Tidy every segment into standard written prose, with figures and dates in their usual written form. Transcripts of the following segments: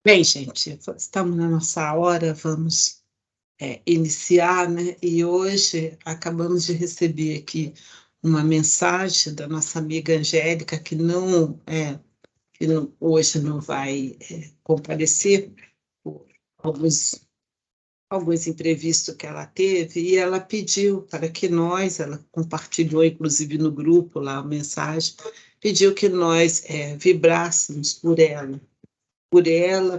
Bem, gente, estamos na nossa hora, vamos iniciar, né? E hoje acabamos de receber aqui uma mensagem da nossa amiga Angélica, hoje não vai comparecer por alguns, alguns imprevistos que ela teve, e ela pediu para que ela compartilhou inclusive no grupo lá a mensagem, pediu que nós vibrássemos por ela,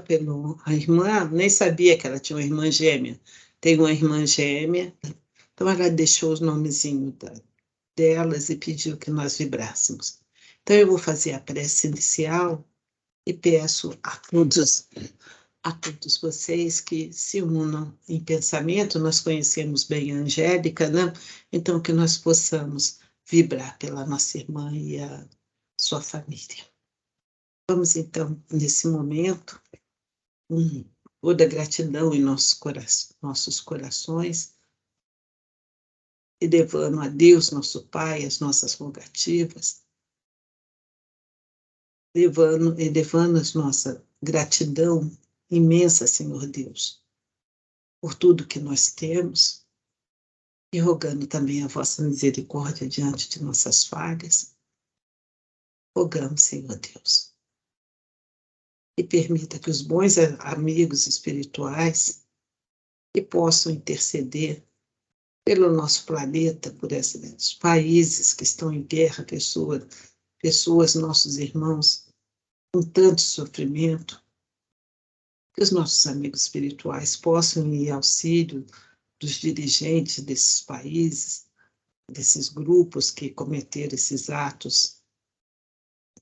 pela a irmã, nem sabia que ela tinha uma irmã gêmea. Tem uma irmã gêmea, então ela deixou os nomezinhos delas e pediu que nós vibrássemos. Então eu vou fazer a prece inicial e peço a todos vocês que se unam em pensamento. Nós conhecemos bem a Angélica, né? Então que nós possamos vibrar pela nossa irmã e a sua família. Vamos então, nesse momento, toda gratidão em nossos corações, elevando a Deus, nosso Pai, as nossas rogativas, elevando a nossa gratidão imensa, Senhor Deus, por tudo que nós temos, e rogando também a vossa misericórdia diante de nossas falhas. Rogamos, Senhor Deus, e permita que os bons amigos espirituais que possam interceder pelo nosso planeta, por esses países que estão em guerra, pessoas, nossos irmãos, com tanto sofrimento, que os nossos amigos espirituais possam ir ao auxílio dos dirigentes desses países, desses grupos que cometeram esses atos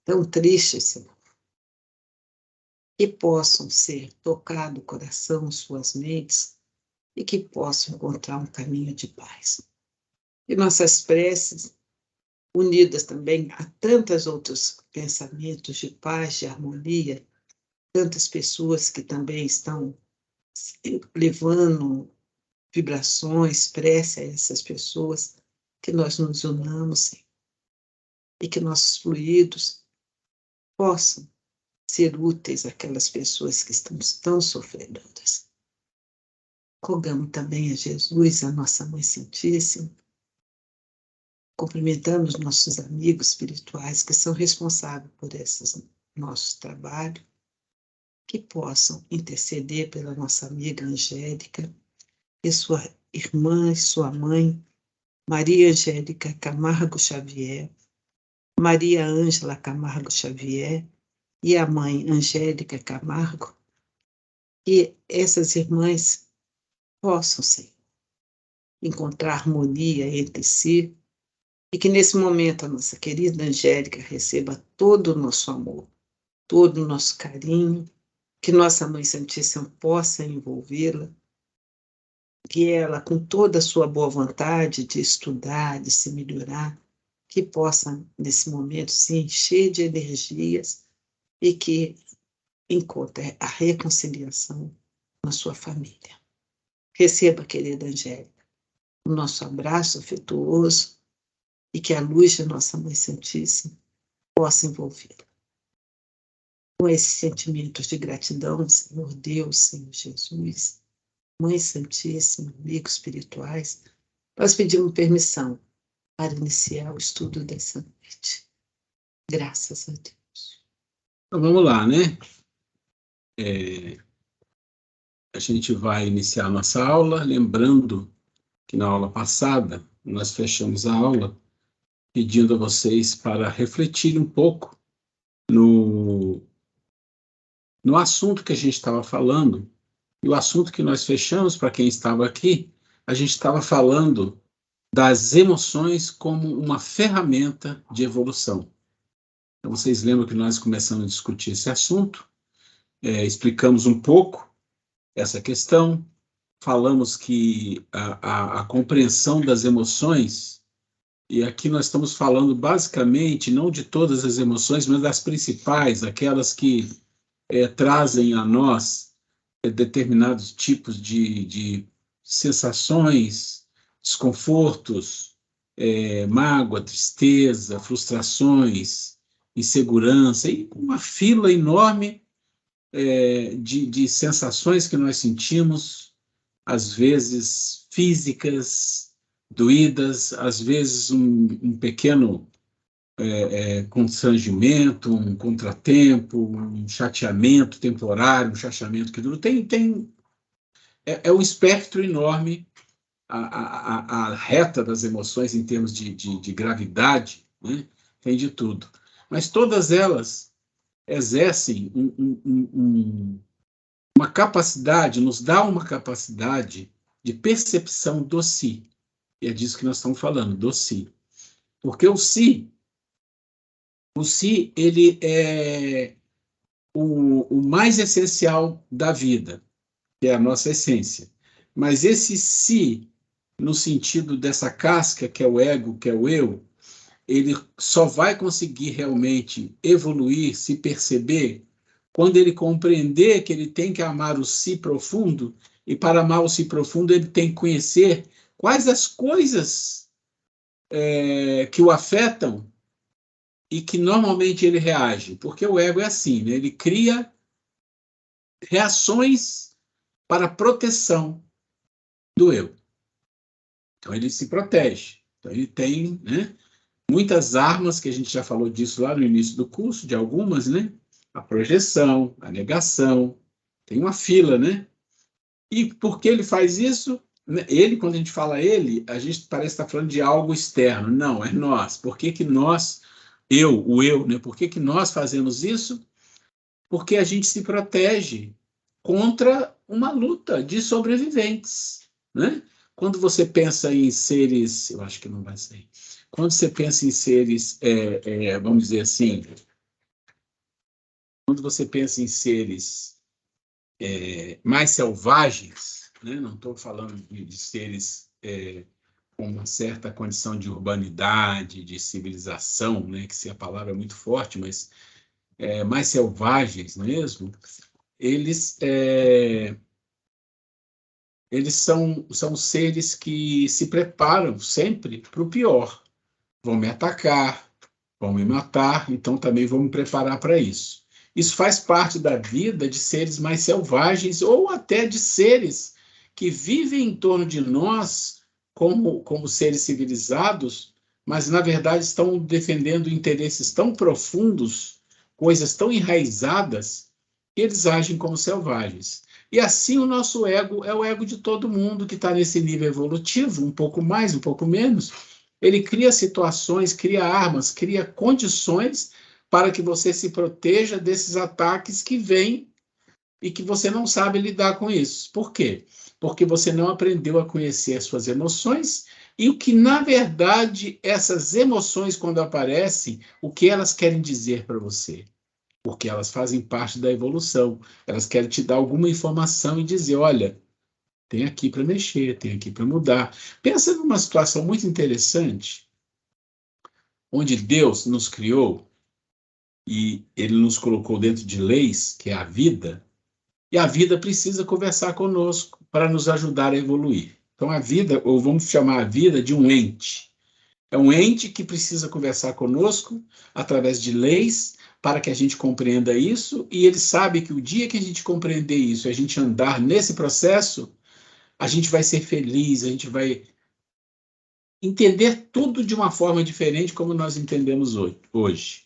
tão tristes, Senhor, que possam ser tocado o coração, suas mentes, e que possam encontrar um caminho de paz. E nossas preces, unidas também a tantos outros pensamentos de paz, de harmonia, tantas pessoas que também estão levando vibrações, prece a essas pessoas, que nós nos unamos, Senhor, e que nossos fluidos possam ser úteis àquelas pessoas que estão tão sofredoras. Rogamos também a Jesus, a nossa Mãe Santíssima, cumprimentando os nossos amigos espirituais que são responsáveis por esses nossos trabalhos, que possam interceder pela nossa amiga Angélica e sua irmã e sua mãe, Maria Angélica Camargo Xavier, Maria Ângela Camargo Xavier e a mãe Angélica Camargo, que essas irmãs possam, Senhor, encontrar harmonia entre si, e que nesse momento a nossa querida Angélica receba todo o nosso amor, todo o nosso carinho, que nossa Mãe Santíssima possa envolvê-la, que ela, com toda a sua boa vontade de estudar, de se melhorar, que possa, nesse momento, se encher de energias e que encontre a reconciliação na sua família. Receba, querida Angélica, o nosso abraço afetuoso e que a luz de nossa Mãe Santíssima possa envolvê-la. Com esses sentimentos de gratidão, Senhor Deus, Senhor Jesus, Mãe Santíssima, amigos espirituais, nós pedimos permissão para iniciar o estudo dessa noite. Graças a Deus. Então vamos lá, né? A gente vai iniciar a nossa aula, lembrando que na aula passada nós fechamos a aula pedindo a vocês para refletir um pouco no assunto que a gente estava falando. E o assunto que nós fechamos, para quem estava aqui, a gente estava falando das emoções como uma ferramenta de evolução. Então, vocês lembram que nós começamos a discutir esse assunto, explicamos um pouco essa questão, falamos que a compreensão das emoções, e aqui nós estamos falando basicamente, não de todas as emoções, mas das principais, aquelas que trazem a nós determinados tipos de sensações, desconfortos, mágoa, tristeza, frustrações, insegurança, e uma fila enorme de sensações que nós sentimos, às vezes físicas, doídas, às vezes um pequeno constrangimento, um contratempo, um chateamento temporário, um chateamento que dura. É um espectro enorme, a reta das emoções em termos de gravidade, né? Tem de tudo. Mas todas elas exercem uma capacidade, nos dá uma capacidade de percepção do si. E é disso que nós estamos falando, do si. Porque o si, ele é o mais essencial da vida, que é a nossa essência. Mas esse si, no sentido dessa casca, que é o ego, que é o eu, ele só vai conseguir realmente evoluir, se perceber, quando ele compreender que ele tem que amar o si profundo, e para amar o si profundo ele tem que conhecer quais as coisas que o afetam e que normalmente ele reage, porque o ego é assim, né? Ele cria reações para proteção do eu. Então ele se protege. Então ele tem, né, muitas armas, que a gente já falou disso lá no início do curso, de algumas, né? A projeção, a negação, tem uma fila, né? E por que ele faz isso? Ele, quando a gente fala ele, a gente parece estar falando de algo externo. Não, é nós. Por que que nós, o eu, né? Por que que nós fazemos isso? Porque a gente se protege contra uma luta de sobreviventes, né? Quando você pensa em seres, eu acho que não vai sair. Quando você pensa em seres, vamos dizer assim, quando você pensa em seres mais selvagens, né? Não estou falando de seres com uma certa condição de urbanidade, de civilização, né? Que se a palavra é muito forte, mas mais selvagens mesmo, eles são seres que se preparam sempre para o pior. Vão me atacar, vão me matar, então também vou me preparar para isso. Isso faz parte da vida de seres mais selvagens ou até de seres que vivem em torno de nós como seres civilizados, mas na verdade estão defendendo interesses tão profundos, coisas tão enraizadas, que eles agem como selvagens. E assim o nosso ego é o ego de todo mundo que está nesse nível evolutivo, um pouco mais, um pouco menos. Ele cria situações, cria armas, cria condições para que você se proteja desses ataques que vêm e que você não sabe lidar com isso. Por quê? Porque você não aprendeu a conhecer as suas emoções e o que, na verdade, essas emoções, quando aparecem, o que elas querem dizer para você. Porque elas fazem parte da evolução. Elas querem te dar alguma informação e dizer, olha, tem aqui para mexer, tem aqui para mudar. Pensa numa situação muito interessante, onde Deus nos criou e Ele nos colocou dentro de leis, que é a vida, e a vida precisa conversar conosco para nos ajudar a evoluir. Então, a vida, ou vamos chamar a vida de um ente. É um ente que precisa conversar conosco através de leis para que a gente compreenda isso, e ele sabe que o dia que a gente compreender isso, a gente andar nesse processo, a gente vai ser feliz, a gente vai entender tudo de uma forma diferente como nós entendemos hoje.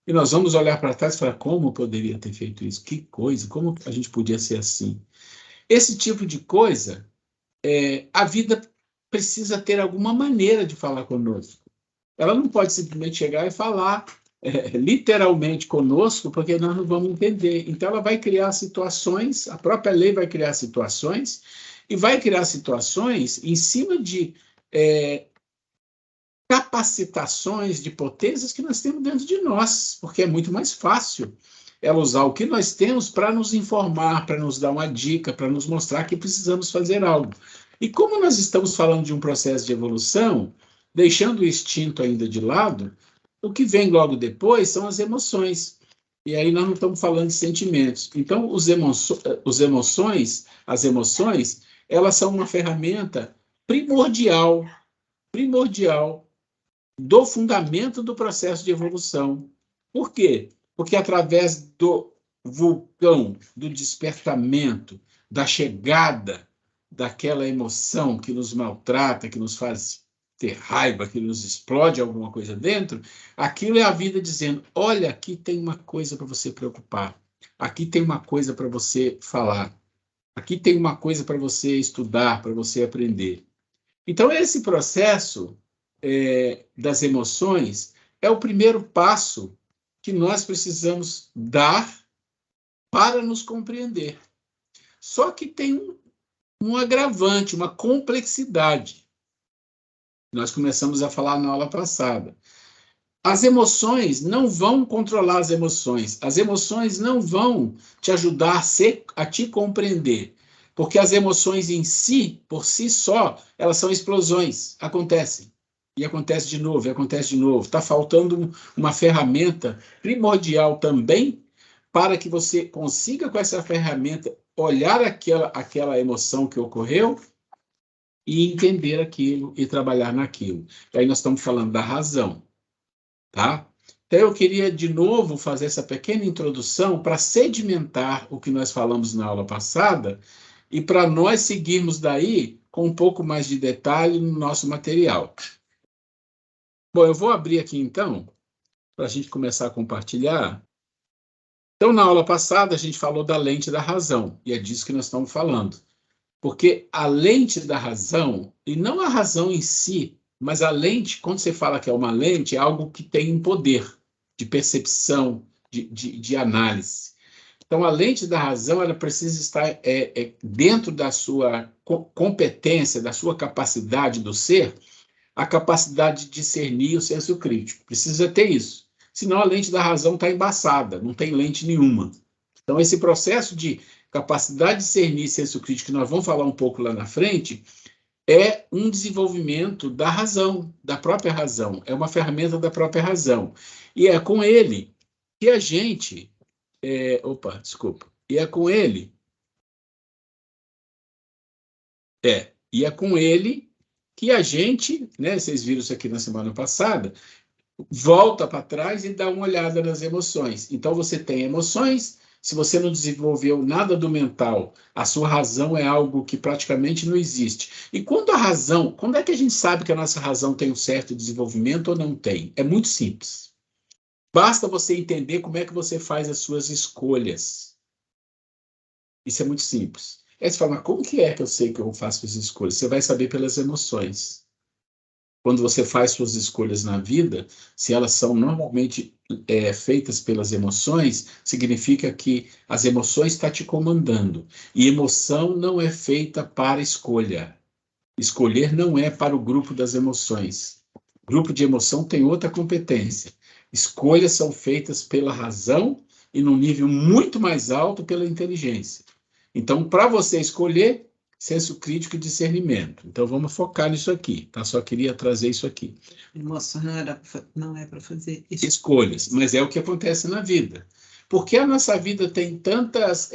E nós vamos olhar para trás e falar, como eu poderia ter feito isso? Que coisa, como a gente podia ser assim? Esse tipo de coisa, a vida precisa ter alguma maneira de falar conosco. Ela não pode simplesmente chegar e falar literalmente conosco, porque nós não vamos entender. Então, ela vai criar situações, a própria lei vai criar situações, e vai criar situações em cima de capacitações de potências que nós temos dentro de nós, porque é muito mais fácil ela usar o que nós temos para nos informar, para nos dar uma dica, para nos mostrar que precisamos fazer algo. E como nós estamos falando de um processo de evolução, deixando o instinto ainda de lado, o que vem logo depois são as emoções. E aí nós não estamos falando de sentimentos. Então, as emoções, elas são uma ferramenta primordial do fundamento do processo de evolução. Por quê? Porque através vulcão do despertamento, da chegada daquela emoção que nos maltrata, que nos faz ter raiva, que nos explode alguma coisa dentro, aquilo é a vida dizendo: olha, aqui tem uma coisa para você preocupar, aqui tem uma coisa para você falar, aqui tem uma coisa para você estudar, para você aprender. Então, esse processo das emoções é o primeiro passo que nós precisamos dar para nos compreender. Só que tem um agravante, uma complexidade. Nós começamos a falar na aula passada. As emoções não vão controlar as emoções não vão te ajudar a te compreender, porque as emoções em si, por si só, elas são explosões, acontecem. E acontece de novo, e acontece de novo. Está faltando uma ferramenta primordial também para que você consiga, com essa ferramenta, olhar aquela emoção que ocorreu e entender aquilo e trabalhar naquilo. E aí nós estamos falando da razão, tá? Então eu queria de novo fazer essa pequena introdução para sedimentar o que nós falamos na aula passada e para nós seguirmos daí com um pouco mais de detalhe no nosso material. Bom, eu vou abrir aqui então, para a gente começar a compartilhar. Então, na aula passada, a gente falou da lente da razão, e é disso que nós estamos falando. Porque a lente da razão, e não a razão em si, mas a lente, quando você fala que é uma lente, é algo que tem um poder de percepção, de análise. Então, a lente da razão, ela precisa estar dentro da sua competência, da sua capacidade do ser, a capacidade de discernir o senso crítico. Precisa ter isso. Senão a lente da razão está embaçada, não tem lente nenhuma. Então, esse processo de capacidade de discernir senso crítico, que nós vamos falar um pouco lá na frente, é um desenvolvimento da razão, da própria razão. É uma ferramenta da própria razão. E é com ele que a gente... E é com ele... E é com ele que a gente, né, vocês viram isso aqui na semana passada, volta para trás e dá uma olhada nas emoções. Então, você tem emoções, se você não desenvolveu nada do mental, a sua razão é algo que praticamente não existe. E quando é que a gente sabe que a nossa razão tem um certo desenvolvimento ou não tem? É muito simples. Basta você entender como é que você faz as suas escolhas. Isso é muito simples. Aí você fala, mas como que é que eu sei que eu faço as escolhas? Você vai saber pelas emoções. Quando você faz suas escolhas na vida, se elas são normalmente feitas pelas emoções, significa que as emoções estão te comandando. E emoção não é feita para escolha. Escolher não é para o grupo das emoções. O grupo de emoção tem outra competência. Escolhas são feitas pela razão e num nível muito mais alto pela inteligência. Então, para você escolher, senso crítico e discernimento. Então, vamos focar nisso aqui, tá? Só queria trazer isso aqui. Emoção não é para fazer escolhas, mas é o que acontece na vida. Porque a nossa vida tem tantas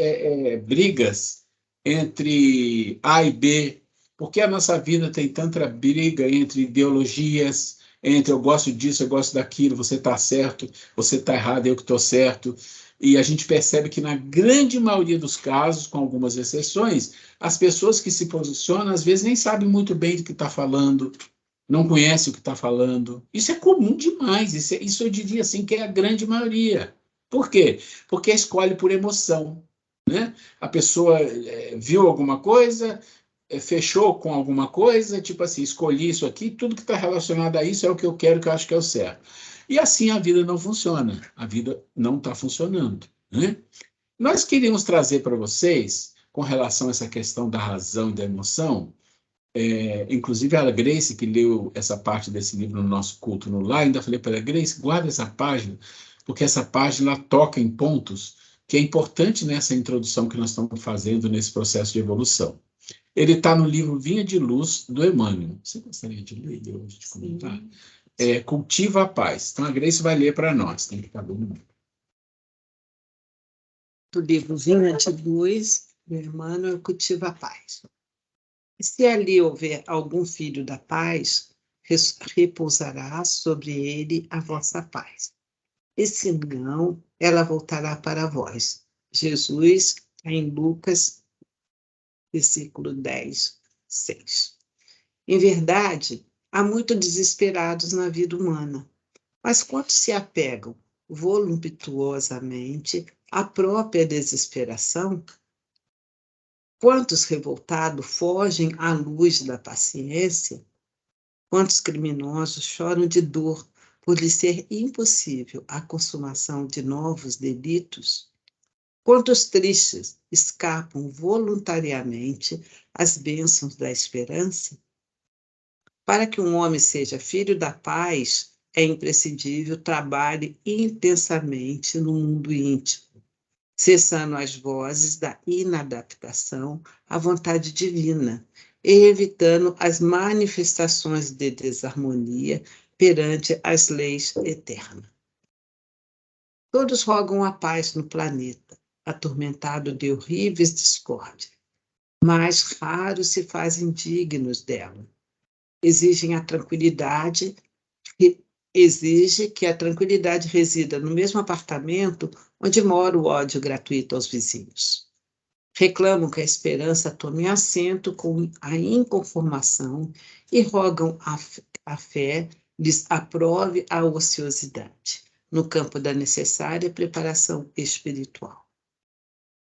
brigas entre A e B, porque a nossa vida tem tanta briga entre ideologias, entre eu gosto disso, eu gosto daquilo, você está certo, você está errado, eu que estou certo. E a gente percebe que, na grande maioria dos casos, com algumas exceções, as pessoas que se posicionam, às vezes, nem sabem muito bem do que está falando, não conhece o que está falando. Isso é comum demais, isso eu diria assim que é a grande maioria. Por quê? Porque escolhe por emoção, né? A pessoa viu alguma coisa, fechou com alguma coisa, tipo assim, escolhi isso aqui, tudo que está relacionado a isso é o que eu quero, que eu acho que é o certo. E assim a vida não funciona, a vida não está funcionando, né? Nós queríamos trazer para vocês, com relação a essa questão da razão e da emoção, inclusive a Grace, que leu essa parte desse livro no nosso culto no lar, ainda falei para ela, Grace, guarda essa página, porque essa página toca em pontos que é importante nessa introdução que nós estamos fazendo nesse processo de evolução. Ele está no livro Vinha de Luz, do Emmanuel. Você gostaria de ler hoje, de comentar? Cultiva a Paz. Então, a Grace vai ler para nós. Tem que ficar bom. Do livro Vinha de Luz, do Emmanuel, Cultiva a Paz. E se ali houver algum filho da paz, repousará sobre ele a vossa paz. E se não, ela voltará para vós. Jesus, em Lucas, versículo 10, 6. Em verdade, há muitos desesperados na vida humana, mas quantos se apegam voluptuosamente à própria desesperação? Quantos revoltados fogem à luz da paciência? Quantos criminosos choram de dor por lhe ser impossível a consumação de novos delitos? Quantos tristes escapam voluntariamente às bênçãos da esperança? Para que um homem seja filho da paz, é imprescindível trabalhe intensamente no mundo íntimo, cessando as vozes da inadaptação à vontade divina e evitando as manifestações de desarmonia perante as leis eternas. Todos rogam a paz no planeta, atormentado de horríveis discórdias, mas raros se fazem dignos dela. Exige que a tranquilidade resida no mesmo apartamento onde mora o ódio gratuito aos vizinhos. Reclamam que a esperança tome assento com a inconformação e rogam a fé lhes aprove a ociosidade, no campo da necessária preparação espiritual.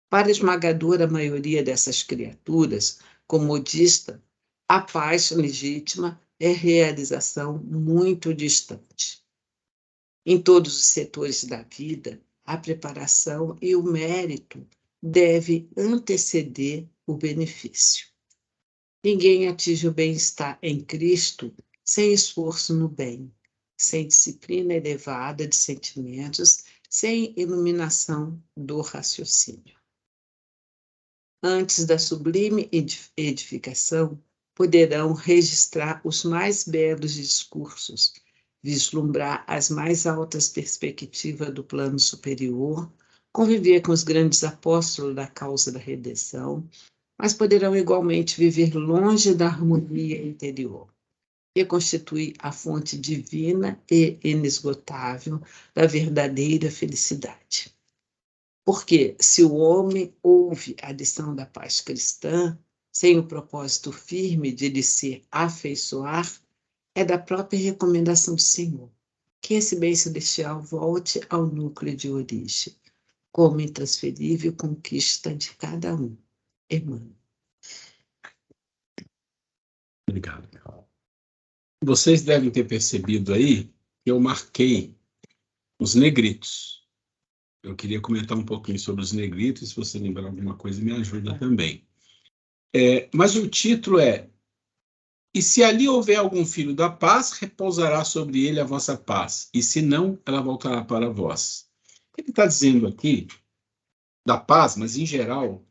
Para a esmagadora maioria dessas criaturas, como modista, a paz legítima é realização muito distante. Em todos os setores da vida, a preparação e o mérito devem anteceder o benefício. Ninguém atinge o bem-estar em Cristo sem esforço no bem, sem disciplina elevada de sentimentos, sem iluminação do raciocínio. Antes da sublime edificação, poderão registrar os mais belos discursos, vislumbrar as mais altas perspectivas do plano superior, conviver com os grandes apóstolos da causa da redenção, mas poderão igualmente viver longe da harmonia interior, que constitui a fonte divina e inesgotável da verdadeira felicidade. Porque se o homem ouve a lição da paz cristã, sem o propósito firme de lhe se afeiçoar, é da própria recomendação do Senhor que esse bem celestial volte ao núcleo de origem, como intransferível conquista de cada um. Emmanuel. Obrigado. Vocês devem ter percebido aí que eu marquei os negritos. Eu queria comentar um pouquinho sobre os negritos, se você lembrar alguma coisa, me ajuda também. Mas o título é: E se ali houver algum filho da paz, repousará sobre ele a vossa paz, e se não, ela voltará para vós. Ele está dizendo aqui da paz, mas em geral,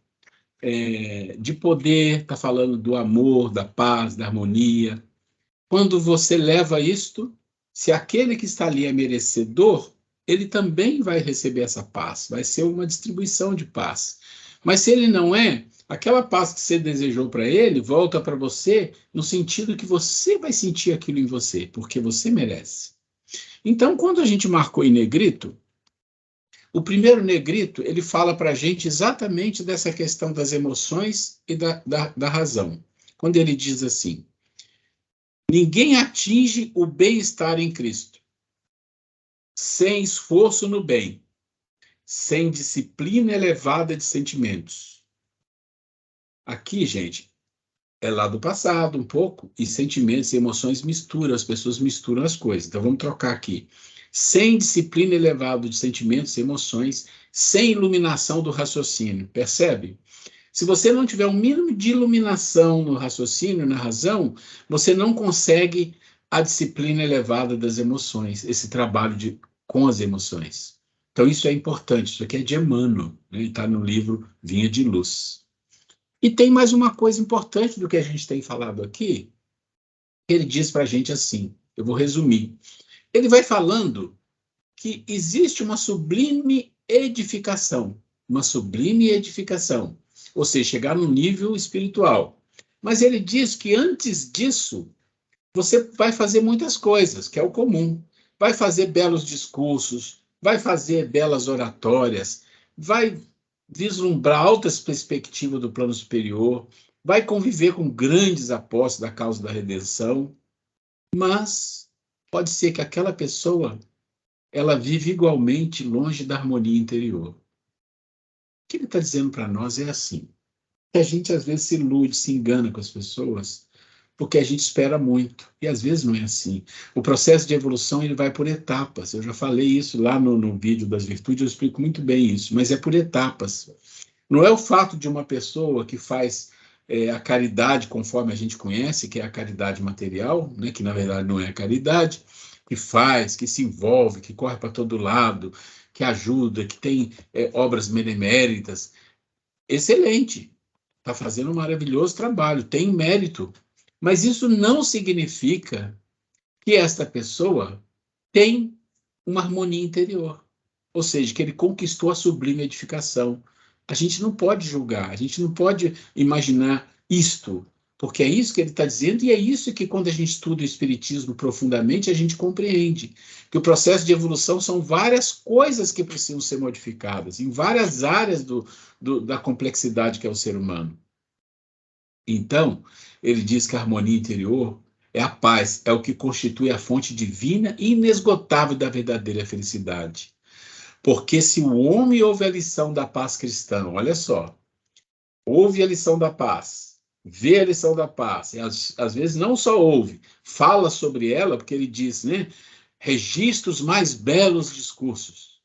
de poder, está falando do amor, da paz, da harmonia. Quando você leva isto, se aquele que está ali é merecedor, ele também vai receber essa paz, vai ser uma distribuição de paz. Mas se ele não é, aquela paz que você desejou para ele volta para você no sentido que você vai sentir aquilo em você, porque você merece. Então, quando a gente marcou em negrito, o primeiro negrito, ele fala para a gente exatamente dessa questão das emoções e da razão. Quando ele diz assim: ninguém atinge o bem-estar em Cristo sem esforço no bem, sem disciplina elevada de sentimentos. Aqui, gente, é lá do passado um pouco, e sentimentos e emoções misturam, as pessoas misturam as coisas. Então vamos trocar aqui. Sem disciplina elevada de sentimentos e emoções, sem iluminação do raciocínio. Percebe? Se você não tiver um mínimo de iluminação no raciocínio, na razão, você não consegue a disciplina elevada das emoções, esse trabalho com as emoções. Então, isso é importante. Isso aqui é de Emmanuel, né? Está no livro Vinha de Luz. E tem mais uma coisa importante do que a gente tem falado aqui, que ele diz para a gente assim, eu vou resumir. Ele vai falando que existe uma sublime edificação, ou seja, chegar no nível espiritual. Mas ele diz que antes disso, você vai fazer muitas coisas, que é o comum. Vai fazer belos discursos, vai fazer belas oratórias, vai vislumbrar altas perspectivas do plano superior, vai conviver com grandes apóstolos da causa da redenção, mas pode ser que aquela pessoa ela vive igualmente longe da harmonia interior. O que ele está dizendo para nós é assim, que a gente às vezes se ilude, se engana com as pessoas, porque a gente espera muito, e às vezes não é assim. O processo de evolução ele vai por etapas, eu já falei isso lá no vídeo das virtudes, eu explico muito bem isso, mas é por etapas. Não é o fato de uma pessoa que faz a caridade conforme a gente conhece, que é a caridade material, né, que na verdade não é a caridade, que faz, que se envolve, que corre para todo lado, que ajuda, que tem obras beneméritas. Excelente, está fazendo um maravilhoso trabalho, tem mérito. Mas isso não significa que esta pessoa tem uma harmonia interior. Ou seja, que ele conquistou a sublime edificação. A gente não pode julgar, a gente não pode imaginar isto, porque é isso que ele está dizendo, e é isso que, quando a gente estuda o Espiritismo profundamente, a gente compreende. Que o processo de evolução são várias coisas que precisam ser modificadas, em várias áreas da complexidade que é o ser humano. Então, ele diz que a harmonia interior é a paz, é o que constitui a fonte divina e inesgotável da verdadeira felicidade. Porque se o homem ouve a lição da paz cristã, olha só, ouve a lição da paz, vê a lição da paz, e às vezes não só ouve, fala sobre ela, porque ele diz, né, registra os mais belos discursos.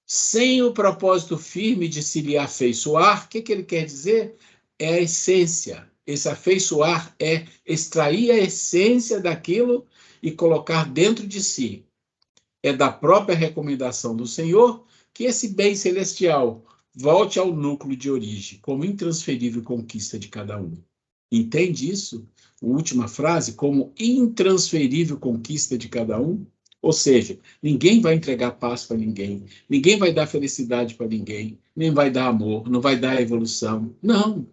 Sem o propósito firme de se lhe afeiçoar, o que ele quer dizer? É a essência. Esse afeiçoar é extrair a essência daquilo e colocar dentro de si. É da própria recomendação do Senhor que esse bem celestial volte ao núcleo de origem, como intransferível conquista de cada um. Entende isso? A última frase, como intransferível conquista de cada um? Ou seja, ninguém vai entregar paz para ninguém, ninguém vai dar felicidade para ninguém, nem vai dar amor, não vai dar evolução. Não.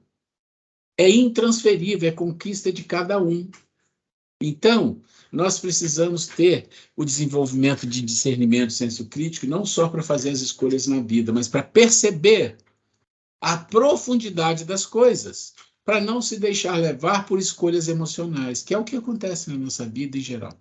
É intransferível, é conquista de cada um. Então, nós precisamos ter o desenvolvimento de discernimento, senso crítico, não só para fazer as escolhas na vida, mas para perceber a profundidade das coisas, para não se deixar levar por escolhas emocionais, que é o que acontece na nossa vida em geral.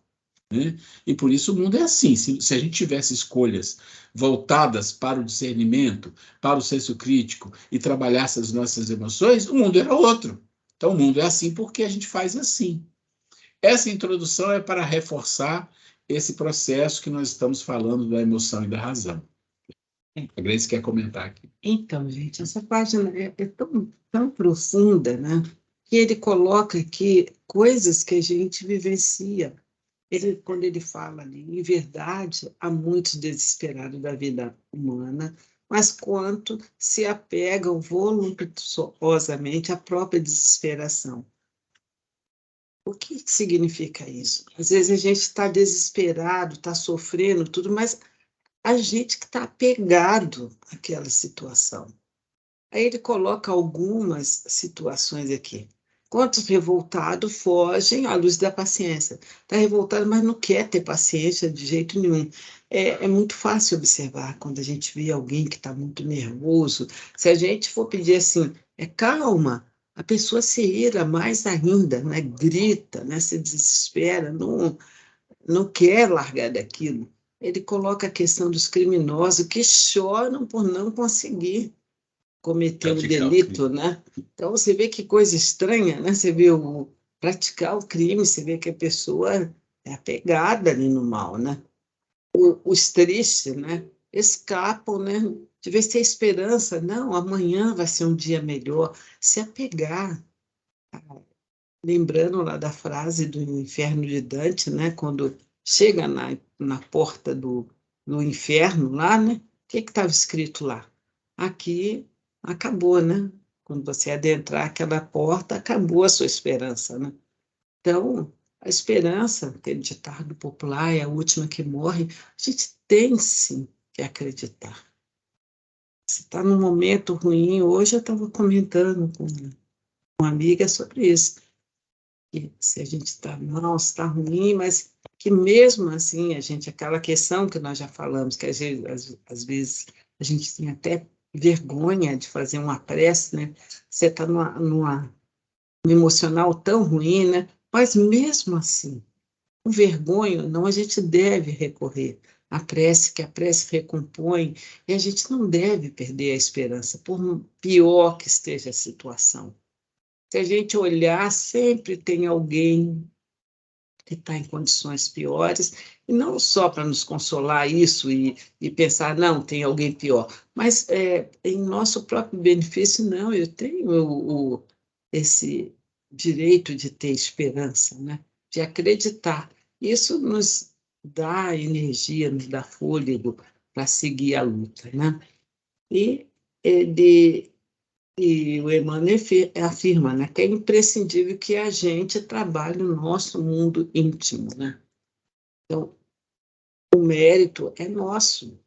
Né? E por isso o mundo é assim. Se a gente tivesse escolhas voltadas para o discernimento, para o senso crítico e trabalhasse as nossas emoções, o mundo era outro. Então o mundo é assim porque a gente faz assim. Essa introdução é para reforçar esse processo que nós estamos falando da emoção e da razão. A Grace quer comentar aqui. Então, gente, essa página é tão profunda, né? Que ele coloca aqui coisas que a gente vivencia. Quando ele fala ali, em verdade, há muitos desesperados da vida humana, mas quanto se apegam voluntariosamente à própria desesperação. O que significa isso? Às vezes a gente está desesperado, está sofrendo tudo, mas a gente que está apegado àquela situação. Aí ele coloca algumas situações aqui. Quantos revoltados fogem à luz da paciência? Está revoltado, mas não quer ter paciência de jeito nenhum. É muito fácil observar quando a gente vê alguém que está muito nervoso. Se a gente for pedir assim, calma, a pessoa se ira mais ainda, né? Grita, né? Se desespera, não quer largar daquilo. Ele coloca a questão dos criminosos que choram por não conseguir cometer o delito, né? Então você vê que coisa estranha, né? Você vê praticar o crime, você vê que a pessoa é apegada ali no mal, né? Os tristes, né? Escapam, né? De vez ter esperança, não, amanhã vai ser um dia melhor. Se apegar, lembrando lá da frase do Inferno de Dante, né? Quando chega na porta do inferno lá, né? O que estava escrito lá? Aqui acabou, né? Quando você adentrar aquela porta, acabou a sua esperança, né? Então, a esperança, aquele ditado popular, é a última que morre. A gente tem sim que acreditar. Se está num momento ruim, hoje eu estava comentando com uma amiga sobre isso. Que se a gente está mal, está ruim, mas que mesmo assim, aquela questão que nós já falamos, que às vezes a gente tem até vergonha de fazer uma prece, né? Você está num emocional tão ruim, né? Mas mesmo assim, com vergonha, não, a gente deve recorrer à prece, que a prece recompõe, e a gente não deve perder a esperança, por pior que esteja a situação. Se a gente olhar, sempre tem alguém que está em condições piores, e não só para nos consolar isso e pensar, não, tem alguém pior, mas em nosso próprio benefício, não, eu tenho esse direito de ter esperança, né? De acreditar. Isso nos dá energia, nos dá fôlego para seguir a luta, né? E ele e o Emmanuel afirma, né, que é imprescindível que a gente trabalhe o nosso mundo íntimo, né? Então, o mérito é nosso.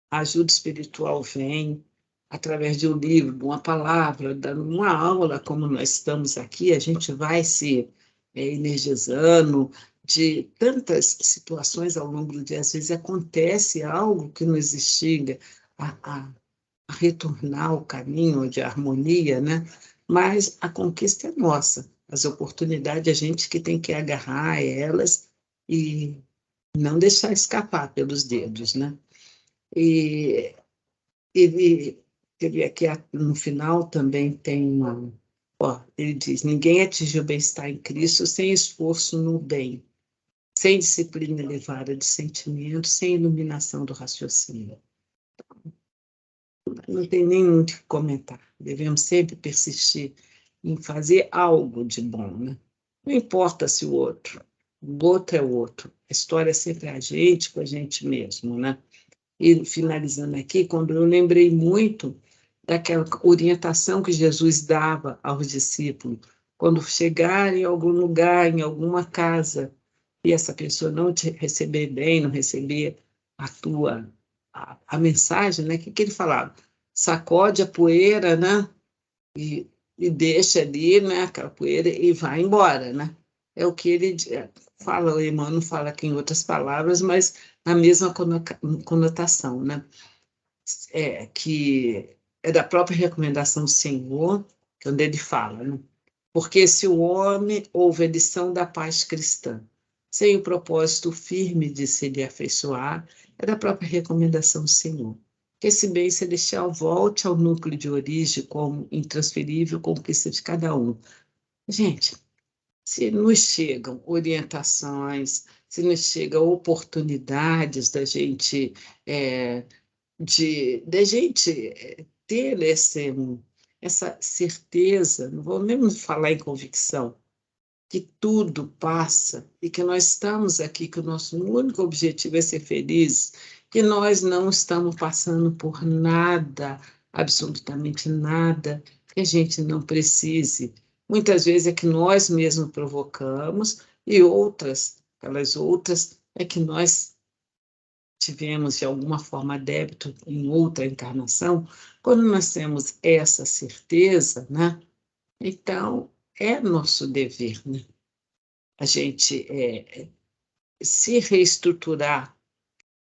A ajuda espiritual vem através de um livro, de uma palavra, de uma aula, como nós estamos aqui, a gente vai se energizando de tantas situações ao longo do dia. Às vezes acontece algo que nos instiga a retornar ao caminho de harmonia, né? Mas a conquista é nossa. As oportunidades, a gente que tem que agarrar elas e não deixar escapar pelos dedos, né? E ele aqui no final também tem uma... Ó, ele diz, ninguém atinge o bem-estar em Cristo sem esforço no bem, sem disciplina elevada de sentimento, sem iluminação do raciocínio. Não tem nem muito o que comentar. Devemos sempre persistir em fazer algo de bom, né? Não importa se o outro é o outro. A história é sempre a gente com a gente mesmo, né? E finalizando aqui, quando eu lembrei muito daquela orientação que Jesus dava aos discípulos, quando chegarem em algum lugar, em alguma casa, e essa pessoa não te receber bem, não receber a mensagem, né? O que ele falava? Sacode a poeira, né? E deixa ali, né, aquela poeira e vai embora, né? É o que ele fala, o Emmanuel fala aqui em outras palavras, mas na mesma conotação, né? Que é da própria recomendação do Senhor, onde ele fala, né? Porque se o homem houve a lição da paz cristã, sem o propósito firme de se lhe afeiçoar, é da própria recomendação do Senhor. Que esse bem celestial volte ao núcleo de origem como intransferível conquista de cada um. Gente, se nos chegam orientações, se nos chegam oportunidades da gente, ter essa certeza, não vou mesmo falar em convicção, que tudo passa e que nós estamos aqui, que o nosso único objetivo é ser felizes, que nós não estamos passando por nada, absolutamente nada, que a gente não precise. Muitas vezes é que nós mesmos provocamos e aquelas outras, é que nós tivemos de alguma forma débito em outra encarnação. Quando nós temos essa certeza, né? Então é nosso dever, né? A gente se reestruturar,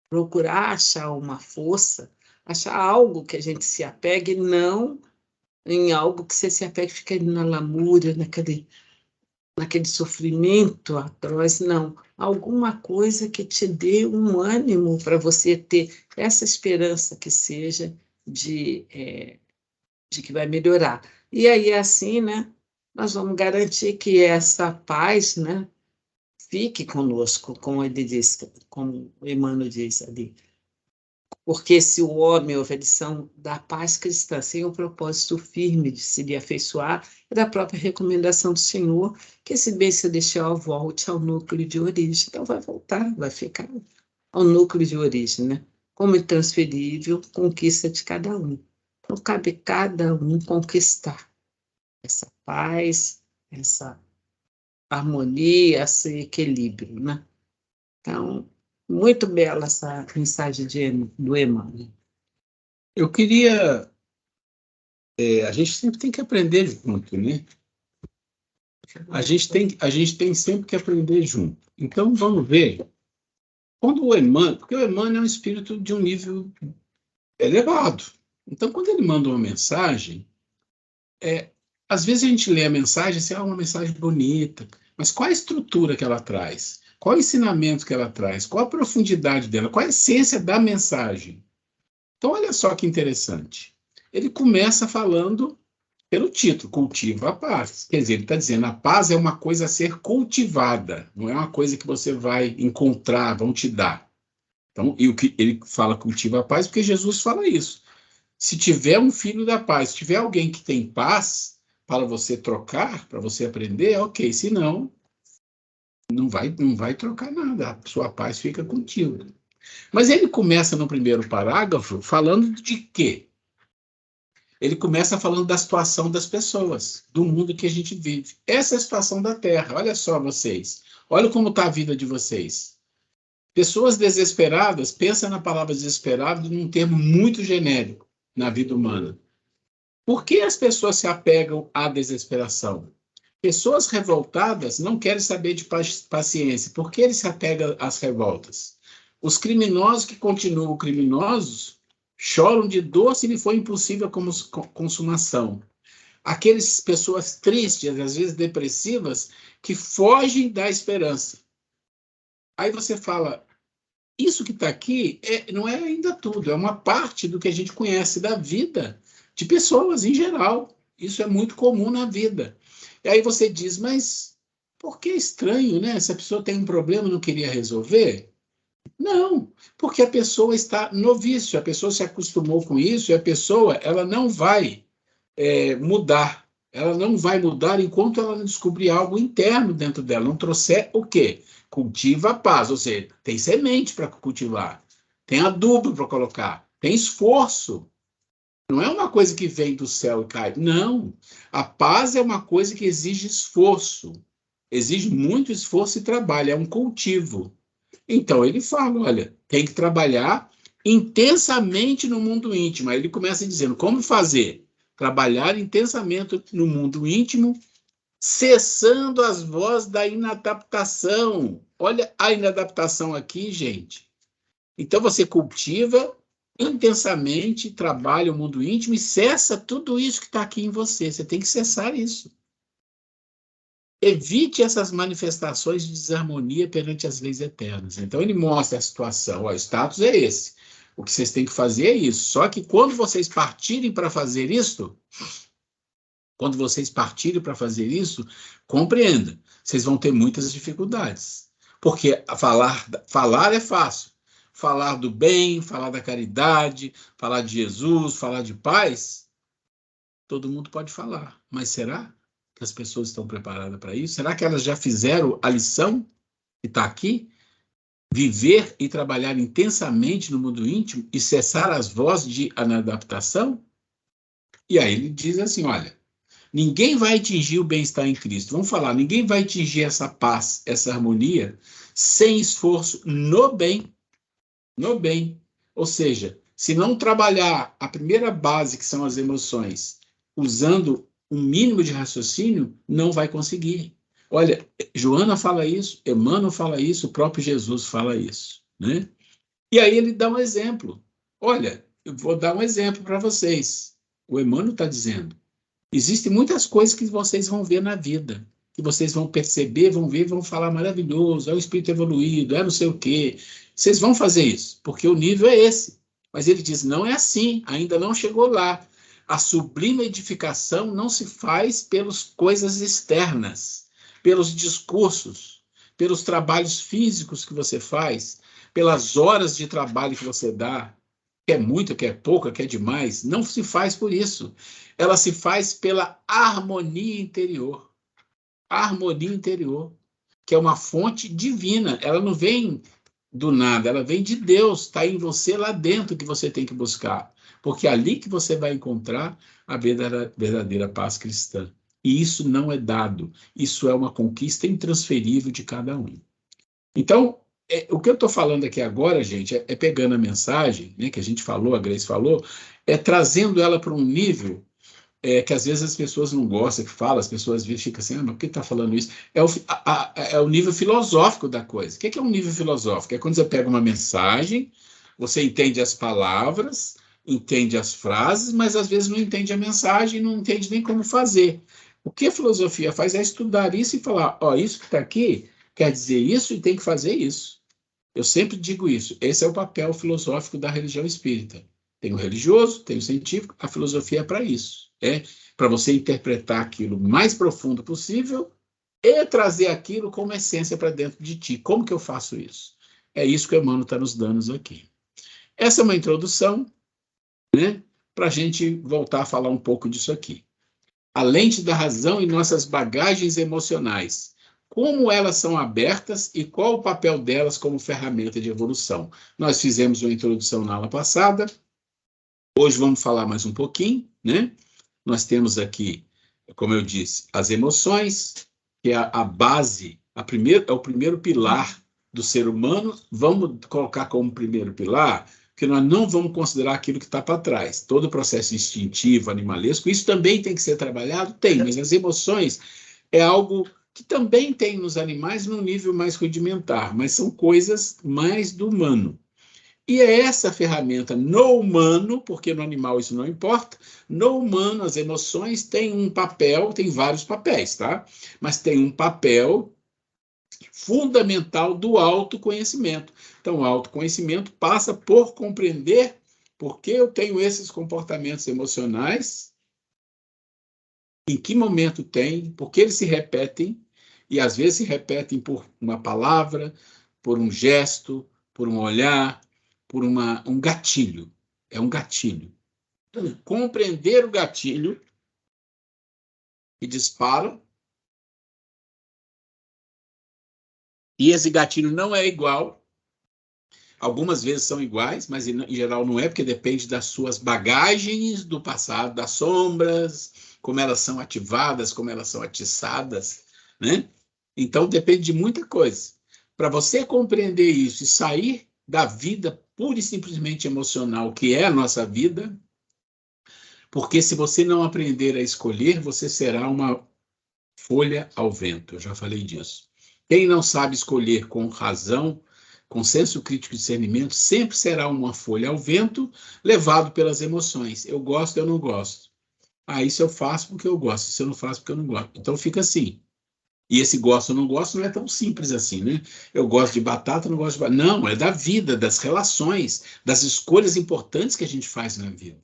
procurar achar uma força, achar algo que a gente se apegue, não em algo que você se apegue e fica ali na lamúria, naquele sofrimento atroz, não. Alguma coisa que te dê um ânimo para você ter essa esperança que seja de que vai melhorar. E aí, assim, né, nós vamos garantir que essa paz, né, fique conosco, como ele diz, como o Emmanuel diz ali. Porque se o homem houve a lição da paz cristã, sem o propósito firme de se lhe afeiçoar, é da própria recomendação do Senhor que esse bem celestial volte ao núcleo de origem. Então vai voltar, vai ficar ao núcleo de origem, né? Como intransferível, conquista de cada um. Então cabe cada um conquistar essa paz, essa harmonia, esse equilíbrio, né? Então, muito bela essa mensagem do Emmanuel. Eu queria. A gente sempre tem que aprender junto, né? A gente tem sempre que aprender junto. Então, vamos ver. Quando o Emmanuel, porque o Emmanuel é um espírito de um nível elevado, Então, quando ele manda uma mensagem, às vezes a gente lê a mensagem assim, uma mensagem bonita, mas qual a estrutura que ela traz? Qual o ensinamento que ela traz? Qual a profundidade dela? Qual a essência da mensagem? Então, olha só que interessante. Ele começa falando pelo título, Cultiva a Paz. Quer dizer, ele está dizendo, a paz é uma coisa a ser cultivada, não é uma coisa que você vai encontrar, vão te dar. Então, e o que ele fala cultiva a paz, porque Jesus fala isso. Se tiver um filho da paz, se tiver alguém que tem paz para você trocar, para você aprender, ok. Se não, não vai trocar nada. A sua paz fica contigo. Mas ele começa no primeiro parágrafo falando de quê? Ele começa falando da situação das pessoas, do mundo que a gente vive. Essa é a situação da Terra. Olha só vocês. Olha como está a vida de vocês. Pessoas desesperadas, pensa na palavra desesperado num termo muito genérico na vida humana. Por que as pessoas se apegam à desesperação? Pessoas revoltadas não querem saber de paciência. Por que eles se apegam às revoltas? Os criminosos que continuam criminosos choram de dor se lhe for impossível a consumação. Aquelas pessoas tristes, às vezes depressivas, que fogem da esperança. Aí você fala, isso que está aqui não é ainda tudo, é uma parte do que a gente conhece da vida de pessoas em geral. Isso é muito comum na vida. E aí você diz, mas por que estranho, né? Se a pessoa tem um problema e não queria resolver? Não, porque a pessoa está no vício, a pessoa se acostumou com isso e a pessoa ela não vai mudar. Ela não vai mudar enquanto ela não descobrir algo interno dentro dela, não trouxer o quê? Cultiva a paz, ou seja, tem semente para cultivar, tem adubo para colocar, tem esforço. Não é uma coisa que vem do céu e cai. Não. A paz é uma coisa que exige esforço. Exige muito esforço e trabalho. É um cultivo. Então, ele fala, olha, tem que trabalhar intensamente no mundo íntimo. Aí ele começa dizendo, como fazer? Trabalhar intensamente no mundo íntimo, cessando as vozes da inadaptação. Olha a inadaptação aqui, gente. Então, você cultiva intensamente, trabalha o mundo íntimo e cessa tudo isso que está aqui em você. Você tem que cessar isso. Evite essas manifestações de desarmonia perante as leis eternas. Então, ele mostra a situação. Ó, o status é esse. O que vocês têm que fazer é isso. Só que quando vocês partirem para fazer isso, compreenda, vocês vão ter muitas dificuldades. Porque falar é fácil. Falar do bem, falar da caridade, falar de Jesus, falar de paz, todo mundo pode falar. Mas será que as pessoas estão preparadas para isso? Será que elas já fizeram a lição que está aqui? Viver e trabalhar intensamente no mundo íntimo e cessar as vozes de inadaptação? E aí ele diz assim, olha, ninguém vai atingir o bem-estar em Cristo. Vamos falar, ninguém vai atingir essa paz, essa harmonia, sem esforço no bem. No bem. Ou seja, se não trabalhar a primeira base, que são as emoções, usando um mínimo de raciocínio, não vai conseguir. Olha, Joana fala isso, Emmanuel fala isso, o próprio Jesus fala isso, né? E aí ele dá um exemplo. Olha, eu vou dar um exemplo para vocês. O Emmanuel está dizendo, existem muitas coisas que vocês vão ver na vida, que vocês vão perceber, vão ver, vão falar maravilhoso, é o espírito evoluído, é não sei o quê. Vocês vão fazer isso, porque o nível é esse. Mas ele diz, não é assim, ainda não chegou lá. A sublime edificação não se faz pelas coisas externas, pelos discursos, pelos trabalhos físicos que você faz, pelas horas de trabalho que você dá, quer muito, quer pouco, quer demais, não se faz por isso. Ela se faz pela harmonia interior. A harmonia interior, que é uma fonte divina. Ela não vem do nada, ela vem de Deus, está em você lá dentro que você tem que buscar. Porque é ali que você vai encontrar a verdadeira paz cristã. E isso não é dado, isso é uma conquista intransferível de cada um. Então, o que eu estou falando aqui agora, gente, é pegando a mensagem, né, que a gente falou, a Grace falou, trazendo ela para um nível que às vezes as pessoas não gostam que fala, as pessoas ficam assim, mas por que está falando isso? É o nível filosófico da coisa. O que é um nível filosófico? É quando você pega uma mensagem, você entende as palavras, entende as frases, mas às vezes não entende a mensagem, não entende nem como fazer. O que a filosofia faz é estudar isso e falar, ó, isso que está aqui quer dizer isso e tem que fazer isso. Eu sempre digo isso. Esse é o papel filosófico da religião espírita. Tem o religioso, tem o científico, a filosofia é para isso. É para você interpretar aquilo mais profundo possível e trazer aquilo como essência para dentro de ti. Como que eu faço isso? É isso que o Emmanuel está nos dando aqui. Essa é uma introdução, né, para a gente voltar a falar um pouco disso aqui. A lente da razão e nossas bagagens emocionais. Como elas são abertas e qual o papel delas como ferramenta de evolução. Nós fizemos uma introdução na aula passada, hoje vamos falar mais um pouquinho, né? Nós temos aqui, como eu disse, as emoções, que é a base, é o primeiro pilar do ser humano. Vamos colocar como primeiro pilar, que nós não vamos considerar aquilo que está para trás. Todo o processo instintivo, animalesco, isso também tem que ser trabalhado? Tem, mas as emoções é algo que também tem nos animais num nível mais rudimentar, mas são coisas mais do humano. E é essa ferramenta no humano, porque no animal isso não importa, no humano as emoções têm um papel, tem vários papéis, tá? Mas tem um papel fundamental do autoconhecimento. Então, o autoconhecimento passa por compreender por que eu tenho esses comportamentos emocionais, em que momento tem, por que eles se repetem, e às vezes se repetem por uma palavra, por um gesto, por um olhar, por um gatilho. É um gatilho. Então, compreender o gatilho que dispara, e esse gatilho não é igual. Algumas vezes são iguais, mas em geral não é, porque depende das suas bagagens do passado, das sombras, como elas são ativadas, como elas são atiçadas, né? Então depende de muita coisa. Para você compreender isso e sair da vida pura e simplesmente emocional, que é a nossa vida, porque se você não aprender a escolher, você será uma folha ao vento. Eu já falei disso. Quem não sabe escolher com razão, com senso crítico e discernimento, sempre será uma folha ao vento, levado pelas emoções. Eu gosto, eu não gosto. Ah, isso eu faço porque eu gosto, isso eu não faço porque eu não gosto. Então fica assim. E esse gosto ou não gosto não é tão simples assim, né? Eu gosto de batata, não gosto de batata. Não, é da vida, das relações, das escolhas importantes que a gente faz na vida.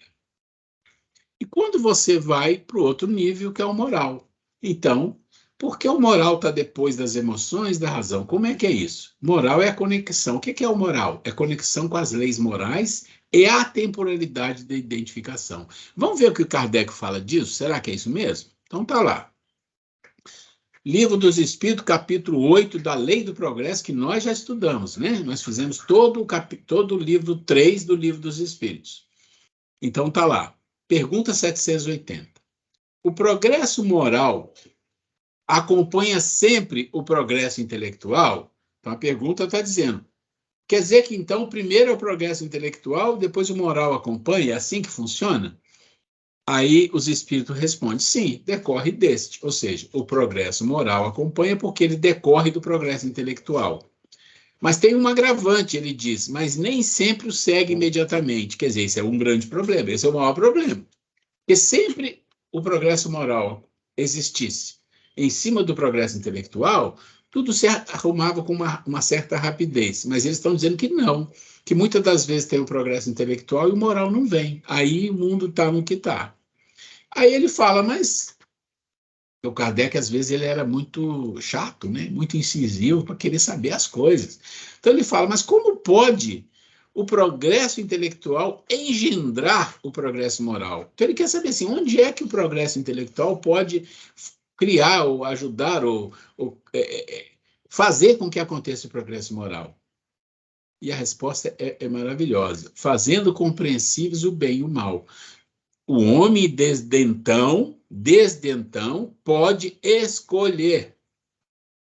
E quando você vai para o outro nível, que é o moral. Então, por que o moral está depois das emoções, da razão? Como é que é isso? Moral é a conexão. O que é o moral? É conexão com as leis morais e a temporalidade da identificação. Vamos ver o que o Kardec fala disso? Será que é isso mesmo? Então tá lá. Livro dos Espíritos, capítulo 8, da Lei do Progresso, que nós já estudamos, né? Nós fizemos todo o livro 3 do Livro dos Espíritos. Então tá lá. Pergunta 780. O progresso moral acompanha sempre o progresso intelectual? Então a pergunta está dizendo, quer dizer que então primeiro é o progresso intelectual, depois o moral acompanha? É assim que funciona? Aí os espíritos respondem, sim, decorre deste, ou seja, o progresso moral acompanha porque ele decorre do progresso intelectual. Mas tem um agravante, ele diz, mas nem sempre o segue imediatamente. Quer dizer, isso é um grande problema, esse é o maior problema. Porque sempre o progresso moral existisse em cima do progresso intelectual, tudo se arrumava com uma certa rapidez. Mas eles estão dizendo que não, que muitas das vezes tem o progresso intelectual e o moral não vem. Aí o mundo está no que está. Aí ele fala, mas o Kardec, às vezes, ele era muito chato, né? Muito incisivo para querer saber as coisas. Então ele fala, mas como pode o progresso intelectual engendrar o progresso moral? Então ele quer saber assim, onde é que o progresso intelectual pode criar ou ajudar ou fazer com que aconteça o progresso moral? E a resposta é maravilhosa. Fazendo compreensíveis o bem e o mal. O homem, desde então, pode escolher.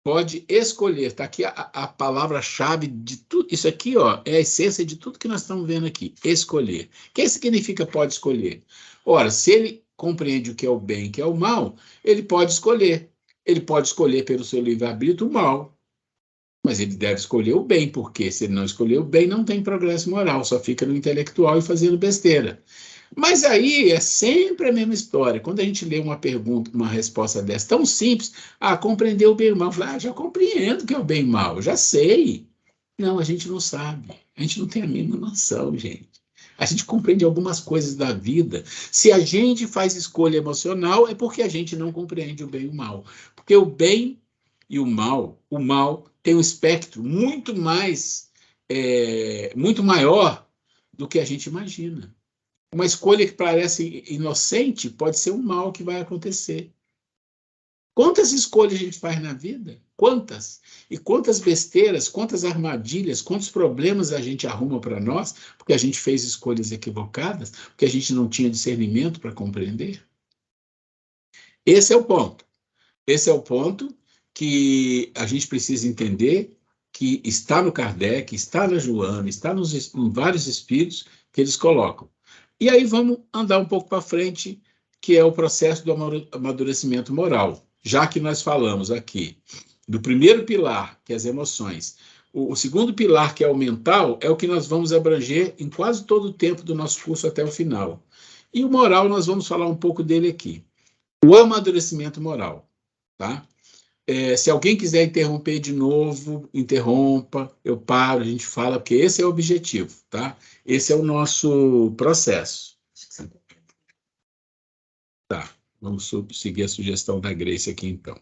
Pode escolher. Está aqui a palavra-chave de tudo. Isso aqui, ó, é a essência de tudo que nós estamos vendo aqui. Escolher. O que significa pode escolher? Ora, se ele compreende o que é o bem e o que é o mal, ele pode escolher. Ele pode escolher pelo seu livre-arbítrio o mal. Mas ele deve escolher o bem, porque se ele não escolher o bem, não tem progresso moral, só fica no intelectual e fazendo besteira. Mas aí é sempre a mesma história. Quando a gente lê uma pergunta, uma resposta dessa tão simples, compreender o bem e o mal. Já compreendo o que é o bem e o mal, já sei. Não, a gente não sabe. A gente não tem a mínima noção, gente. A gente compreende algumas coisas da vida. Se a gente faz escolha emocional, é porque a gente não compreende o bem e o mal. Porque o bem e o mal tem um espectro muito maior do que a gente imagina. Uma escolha que parece inocente pode ser um mal que vai acontecer. Quantas escolhas a gente faz na vida? Quantas? E quantas besteiras, quantas armadilhas, quantos problemas a gente arruma para nós, porque a gente fez escolhas equivocadas, porque a gente não tinha discernimento para compreender? Esse é o ponto. Esse é o ponto que a gente precisa entender, que está no Kardec, está na Joana, está em vários espíritos que eles colocam. E aí vamos andar um pouco para frente, que é o processo do amadurecimento moral. Já que nós falamos aqui do primeiro pilar, que é as emoções, o segundo pilar, que é o mental, é o que nós vamos abranger em quase todo o tempo do nosso curso até o final. E o moral, nós vamos falar um pouco dele aqui. O amadurecimento moral, tá? Se alguém quiser interromper de novo, interrompa, eu paro, a gente fala, porque esse é o objetivo, tá? Esse é o nosso processo. Tá, vamos seguir a sugestão da Grace aqui, então.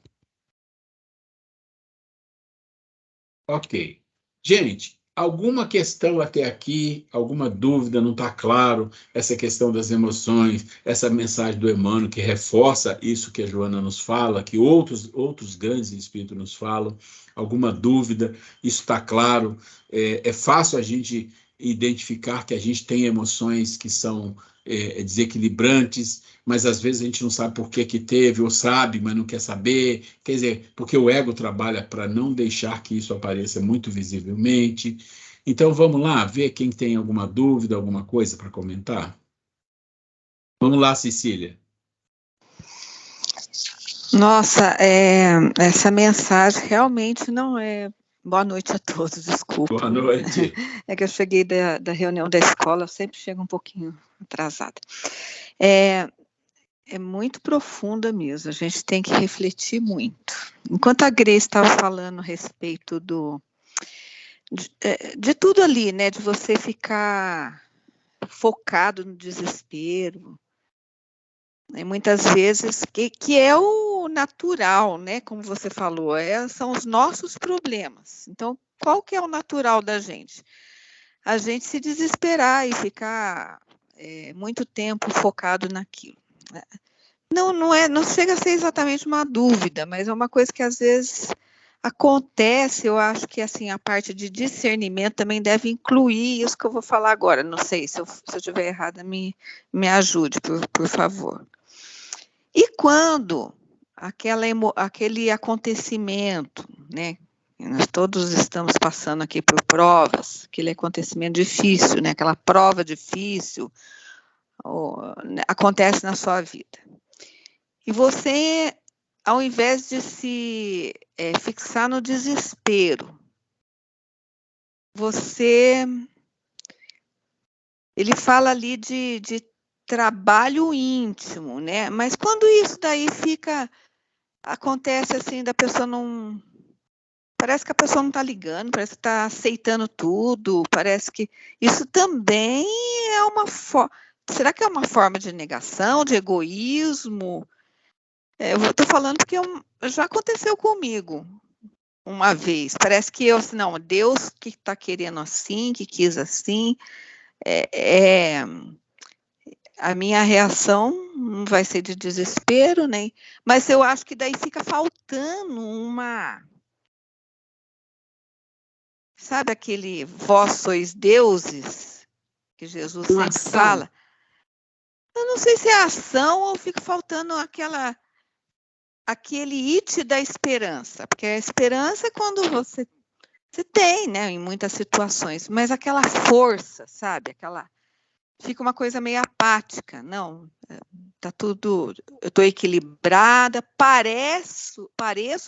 Ok. Gente, alguma questão até aqui, alguma dúvida, não está claro? Essa questão das emoções, essa mensagem do Emmanuel que reforça isso que a Joana nos fala, que outros grandes espíritos nos falam. Alguma dúvida? Isso está claro? É fácil a gente identificar que a gente tem emoções que são desequilibrantes, mas às vezes a gente não sabe por que teve, ou sabe, mas não quer saber. Quer dizer, porque o ego trabalha para não deixar que isso apareça muito visivelmente. Então vamos lá, ver quem tem alguma dúvida, alguma coisa para comentar. Vamos lá, Cecília. Nossa, essa mensagem realmente não é... Boa noite a todos, desculpa. Boa noite. É que eu cheguei da reunião da escola, eu sempre chego um pouquinho atrasada. É muito profunda mesmo, a gente tem que refletir muito. Enquanto a Grace estava falando a respeito de tudo ali, né, de você ficar focado no desespero, né, muitas vezes, que é o natural, né, como você falou, são os nossos problemas. Então, qual que é o natural da gente? A gente se desesperar e ficar muito tempo focado naquilo. Não chega a ser exatamente uma dúvida, mas é uma coisa que às vezes acontece. Eu acho que assim a parte de discernimento também deve incluir isso que eu vou falar agora. Não sei, se eu estiver errada, me ajude, por favor. E quando aquele acontecimento, né? Nós todos estamos passando aqui por provas, aquele acontecimento difícil, né? Aquela prova difícil acontece na sua vida. E você, ao invés de se fixar no desespero, ele fala ali de trabalho íntimo, né? Mas quando isso daí acontece assim, da pessoa não... Parece que a pessoa não está ligando, parece que está aceitando tudo, parece que isso também é uma forma... Será que é uma forma de negação, de egoísmo? Eu estou falando porque já aconteceu comigo uma vez. Parece que não, Deus que está querendo assim, que quis assim. A minha reação não vai ser de desespero, né? Mas eu acho que daí fica faltando sabe aquele vós sois deuses, que Jesus Uma sempre ação. fala? Eu não sei se é ação ou fica faltando aquele it da esperança, porque a esperança é quando você tem, né, em muitas situações, mas aquela força, sabe? Fica uma coisa meio apática. Não, tá tudo, eu estou equilibrada, pareço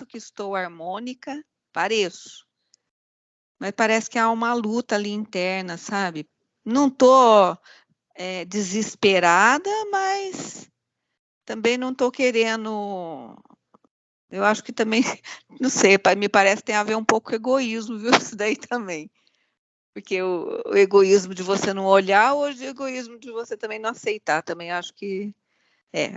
que estou harmônica, pareço, Mas parece que há uma luta ali interna, sabe? Não estou desesperada, mas também não estou querendo. Eu acho que também, não sei, me parece que tem a ver um pouco com egoísmo, viu? Isso daí também. Porque o egoísmo de você não olhar, ou o egoísmo de você também não aceitar. Também acho que.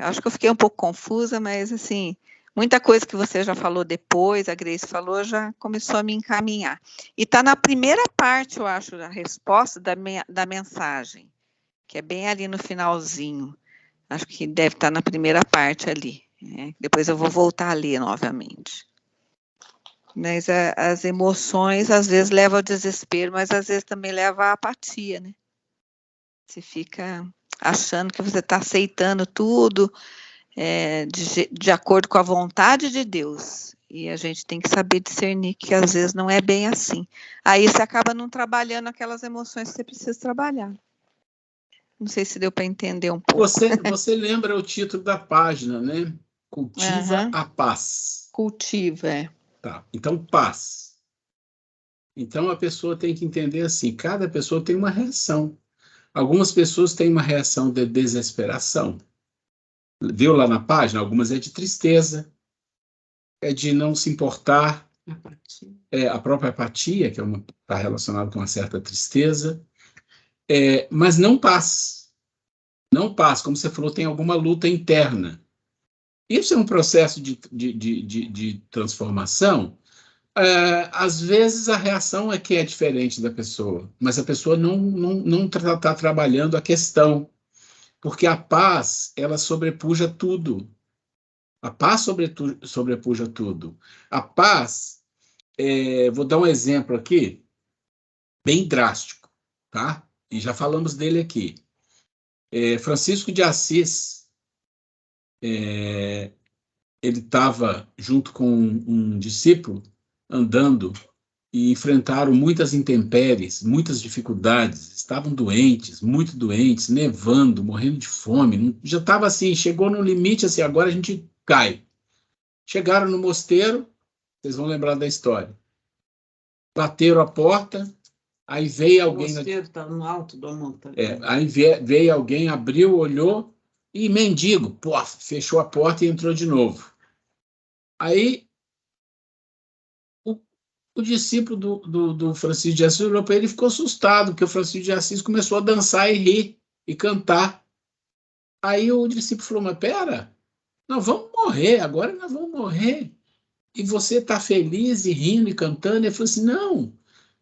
Acho que eu fiquei um pouco confusa, mas assim, muita coisa que você já falou depois, a Grace falou, já começou a me encaminhar. E está na primeira parte, eu acho, da resposta da mensagem, que é bem ali no finalzinho. Acho que deve estar na primeira parte ali. Depois eu vou voltar a ler novamente. Mas as emoções às vezes levam ao desespero, mas às vezes também levam à apatia, né? Você fica achando que você está aceitando tudo de acordo com a vontade de Deus. E a gente tem que saber discernir que às vezes não é bem assim. Aí você acaba não trabalhando aquelas emoções que você precisa trabalhar. Não sei se deu para entender um pouco. Você lembra o título da página, né? Cultiva a paz. Cultiva, Tá. Então, paz. Então, a pessoa tem que entender assim, cada pessoa tem uma reação. Algumas pessoas têm uma reação de desesperação. Viu lá na página? Algumas é de tristeza, é de não se importar, a própria apatia, que está relacionada com uma certa tristeza, mas não paz. Não paz, como você falou, tem alguma luta interna. Isso é um processo de transformação. Às vezes a reação é que é diferente da pessoa, mas a pessoa não está trabalhando a questão, porque a paz, ela sobrepuja tudo. A paz sobrepuja tudo. A paz, vou dar um exemplo aqui, bem drástico, tá? E já falamos dele aqui. Francisco de Assis, ele estava junto com um discípulo andando e enfrentaram muitas intempéries, muitas dificuldades, estavam doentes, muito doentes, nevando, morrendo de fome, já estava assim, chegou no limite, assim, agora a gente cai. Chegaram no mosteiro, vocês vão lembrar da história. Bateram a porta, aí veio alguém... O mosteiro está no alto da montanha. Aí veio alguém, abriu, olhou, e mendigo, fechou a porta e entrou de novo. Aí o discípulo do Francisco de Assis olhou para ele e ficou assustado, porque o Francisco de Assis começou a dançar e rir e cantar. Aí o discípulo falou, mas pera, nós vamos morrer, agora nós vamos morrer. E você está feliz e rindo e cantando? Ele falou assim, não,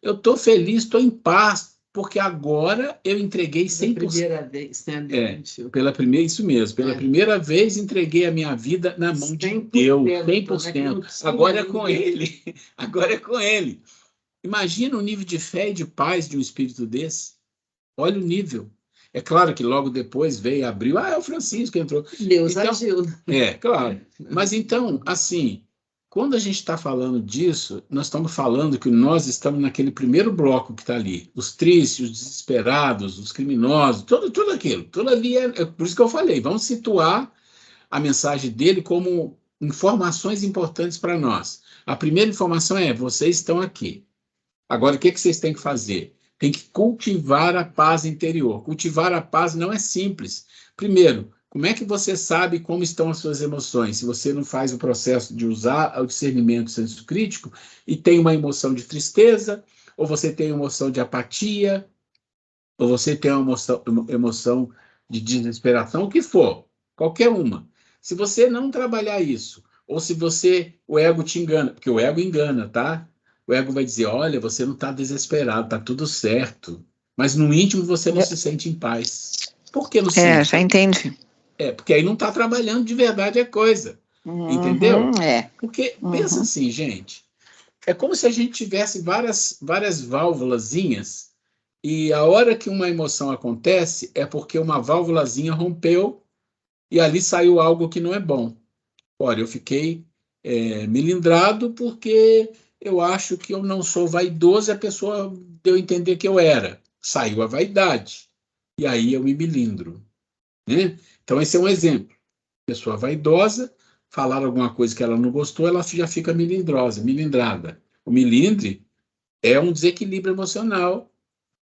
eu estou feliz, estou em paz, porque agora eu entreguei 100%. Pela primeira vez, né? Isso mesmo, pela primeira vez entreguei a minha vida na mão de Deus, 100%. Agora é com Ele, agora é com Ele. Imagina o nível de fé e de paz de um espírito desse. Olha o nível. É claro que logo depois veio, abriu, é o Francisco entrou. Deus agiu. Claro. Mas então, assim, quando a gente está falando disso, nós estamos falando que nós estamos naquele primeiro bloco que está ali. Os tristes, os desesperados, os criminosos, tudo aquilo. Tudo ali por isso que eu falei, vamos situar a mensagem dele como informações importantes para nós. A primeira informação é, vocês estão aqui. Agora, o que vocês têm que fazer? Tem que cultivar a paz interior. Cultivar a paz não é simples. Primeiro, como é que você sabe como estão as suas emoções? Se você não faz o processo de usar o discernimento, o senso crítico, e tem uma emoção de tristeza, ou você tem uma emoção de apatia, ou você tem uma emoção de desesperação, o que for, qualquer uma. Se você não trabalhar isso, ou se o ego te engana, porque o ego engana, tá? O ego vai dizer, olha, você não está desesperado, está tudo certo. Mas no íntimo você não se sente em paz. Por que não se sente? Já entendi. Porque aí não está trabalhando de verdade a coisa. Entendeu? Porque, pensa assim, gente, é como se a gente tivesse várias válvulazinhas e a hora que uma emoção acontece é porque uma válvulazinha rompeu e ali saiu algo que não é bom. Olha, eu fiquei melindrado porque eu acho que eu não sou vaidoso e a pessoa deu a entender que eu era. Saiu a vaidade. E aí eu me melindro. Né? Então, esse é um exemplo. Pessoa vaidosa, falar alguma coisa que ela não gostou, ela já fica melindrada. O melindre É um desequilíbrio emocional.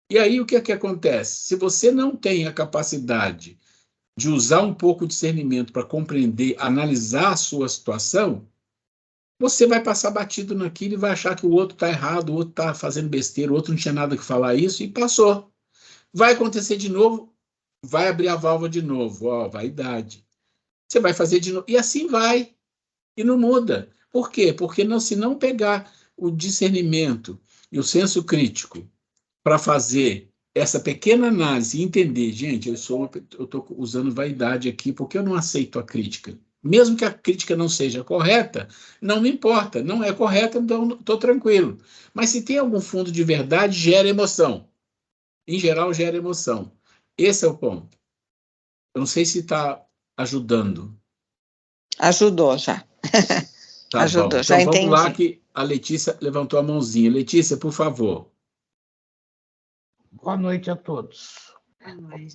E aí o que é que acontece? Se você não tem a capacidade de usar um pouco de discernimento para compreender, analisar a sua situação, você vai passar batido naquilo e vai achar que o outro está errado, o outro está fazendo besteira, o outro não tinha nada que falar isso e passou. Vai acontecer de novo, vai abrir a válvula de novo, ó, vaidade. Você vai fazer de novo, e assim vai, e não muda. Por quê? Porque não, se não pegar o discernimento e o senso crítico para fazer essa pequena análise e entender, gente, eu estou usando vaidade aqui porque eu não aceito a crítica. Mesmo que a crítica não seja correta, não me importa, não é correta, então estou tranquilo. Mas se tem algum fundo de verdade, gera emoção. Em geral, gera emoção. Esse é o ponto. Eu não sei se está ajudando. Ajudou já. Tá bom. Ajudou, já Então vamos lá entendi. que a Letícia levantou a mãozinha. Letícia, por favor. Boa noite a todos. Boa noite.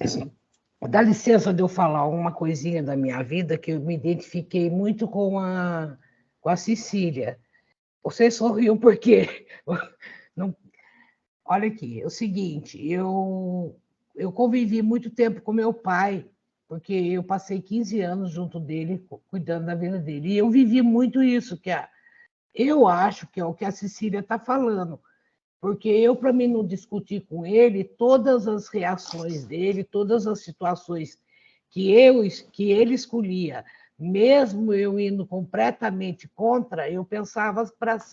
Dá licença de eu falar uma coisinha da minha vida que eu me identifiquei muito com a Cecília. Vocês sorriam porque não, olha aqui, é o seguinte, eu convivi muito tempo com meu pai, porque eu passei 15 anos junto dele, cuidando da vida dele. E eu vivi muito isso, eu acho que é o que a Cecília está falando. Porque eu, para mim não discutir com ele, todas as reações dele, todas as situações que ele escolhia, mesmo eu indo completamente contra, eu pensava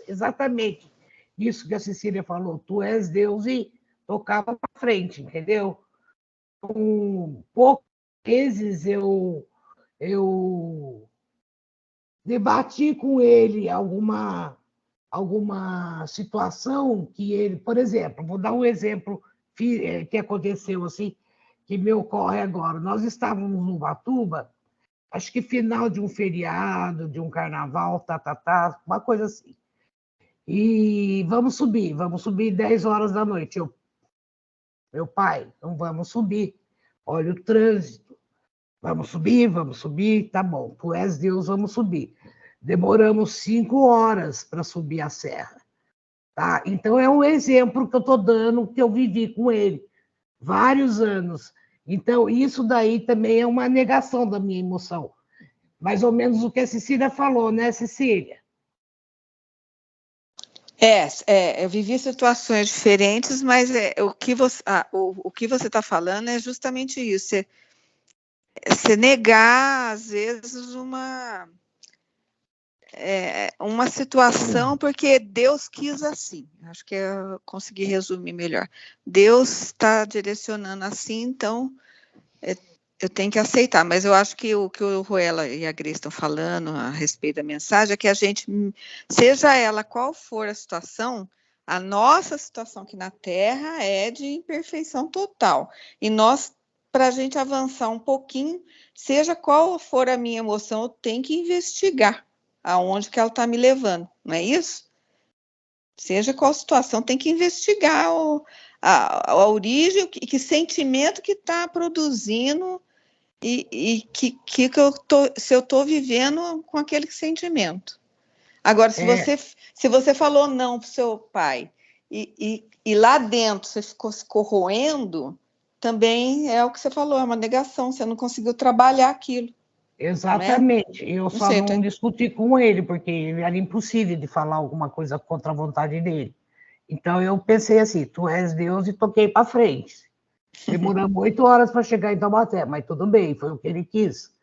exatamente isso que a Cecília falou, tu és Deus, e tocava para frente, entendeu? Com poucas vezes eu debati com ele alguma situação que ele, por exemplo, vou dar um exemplo que aconteceu assim, que me ocorre agora. Nós estávamos no Ubatuba, acho que final de um feriado, de um carnaval, uma coisa assim. E vamos subir 10 horas da noite. Meu pai, não vamos subir. Olha o trânsito. Vamos subir, tá bom. Tu és Deus, vamos subir. Demoramos 5 horas para subir a serra. Tá? Então, é um exemplo que eu estou dando, que eu vivi com ele vários anos. Então, isso daí também é uma negação da minha emoção. Mais ou menos o que a Cecília falou, né, Cecília? Eu vivi situações diferentes, mas o que você está falando é justamente isso. Você negar, às vezes, uma situação porque Deus quis assim. Acho que eu consegui resumir melhor. Deus está direcionando assim, então eu tenho que aceitar. Mas eu acho que o Ruela e a Grace estão falando a respeito da mensagem é que a gente, seja ela qual for a situação, a nossa situação aqui na Terra é de imperfeição total. E para a gente avançar um pouquinho, seja qual for a minha emoção, eu tenho que investigar aonde que ela está me levando, não é isso? Seja qual situação, tem que investigar a origem e que sentimento que está produzindo e se eu estou vivendo com aquele sentimento. Agora, se você falou não para o seu pai e lá dentro você ficou se corroendo, também é o que você falou, é uma negação, você não conseguiu trabalhar aquilo. Exatamente. Eu só sei, não discuti com ele, porque era impossível de falar alguma coisa contra a vontade dele. Então, eu pensei assim, tu és Deus, e toquei para frente. Demoramos 8 horas para chegar em Taubaté, mas tudo bem, foi o que ele quis.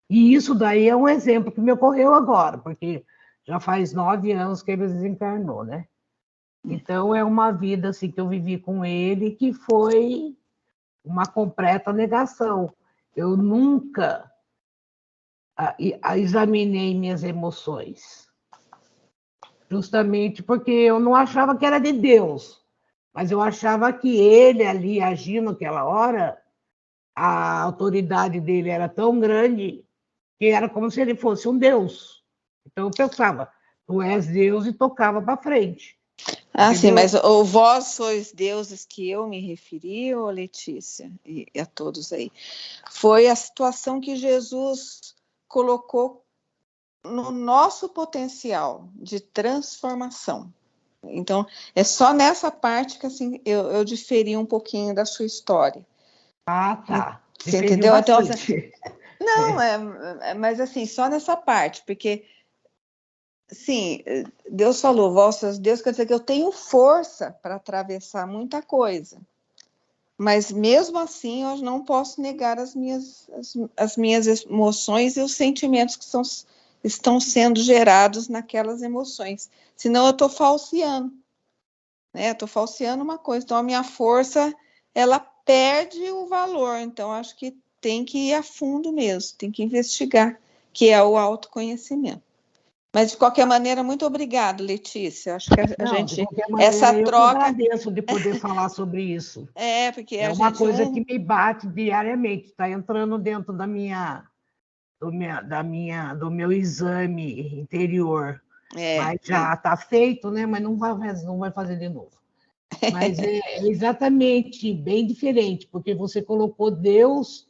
E isso daí é um exemplo que me ocorreu agora, porque já faz 9 anos que ele desencarnou, né? Então, é uma vida assim, que eu vivi com ele que foi uma completa negação. Eu nunca examinei minhas emoções, justamente porque eu não achava que era de Deus, mas eu achava que ele ali agindo naquela hora, a autoridade dele era tão grande que era como se ele fosse um Deus. Então eu pensava, tu és Deus, e tocava para frente. Ah, sim, Entendeu? mas o vós sois deuses que eu me referi, ô Letícia, e a todos aí, foi a situação que Jesus colocou no nosso potencial de transformação. Então, é só nessa parte que assim, eu diferi um pouquinho da sua história. Ah, tá. Você Depende entendeu? Então, bastante. não, mas assim, só nessa parte, porque, sim, Deus falou, vossas Deus, quer dizer que eu tenho força para atravessar muita coisa. Mas mesmo assim, eu não posso negar as minhas emoções e os sentimentos que estão sendo gerados naquelas emoções. Senão eu estou falseando, né? Estou falseando uma coisa. Então, a minha força, ela perde o valor. Então, acho que tem que ir a fundo mesmo, tem que investigar, que é o autoconhecimento. Mas, de qualquer maneira, muito obrigada, Letícia. Acho que a Não, gente... de qualquer maneira, Essa eu que troca... agradeço de poder falar sobre isso. porque É a uma gente... coisa que me bate diariamente, está entrando dentro do meu exame interior. Mas já está feito, né? Mas não vai fazer de novo. Mas é exatamente bem diferente, porque você colocou Deus,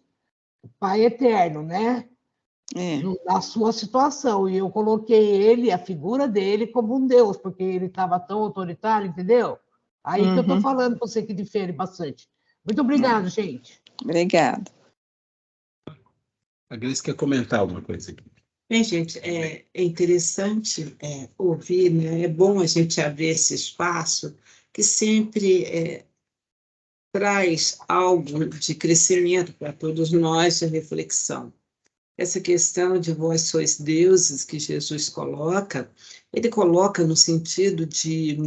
o Pai Eterno, né? Na sua situação. E eu coloquei ele, a figura dele, como um Deus, porque ele estava tão autoritário, entendeu? Aí que eu estou falando para você que difere bastante. Muito obrigada, gente. Obrigada. A Grace quer comentar alguma coisa aqui. Bem, gente, é interessante ouvir, né? É bom a gente abrir esse espaço que sempre traz algo de crescimento para todos nós, de reflexão. Essa questão de vós sois deuses que Jesus coloca, ele coloca no sentido de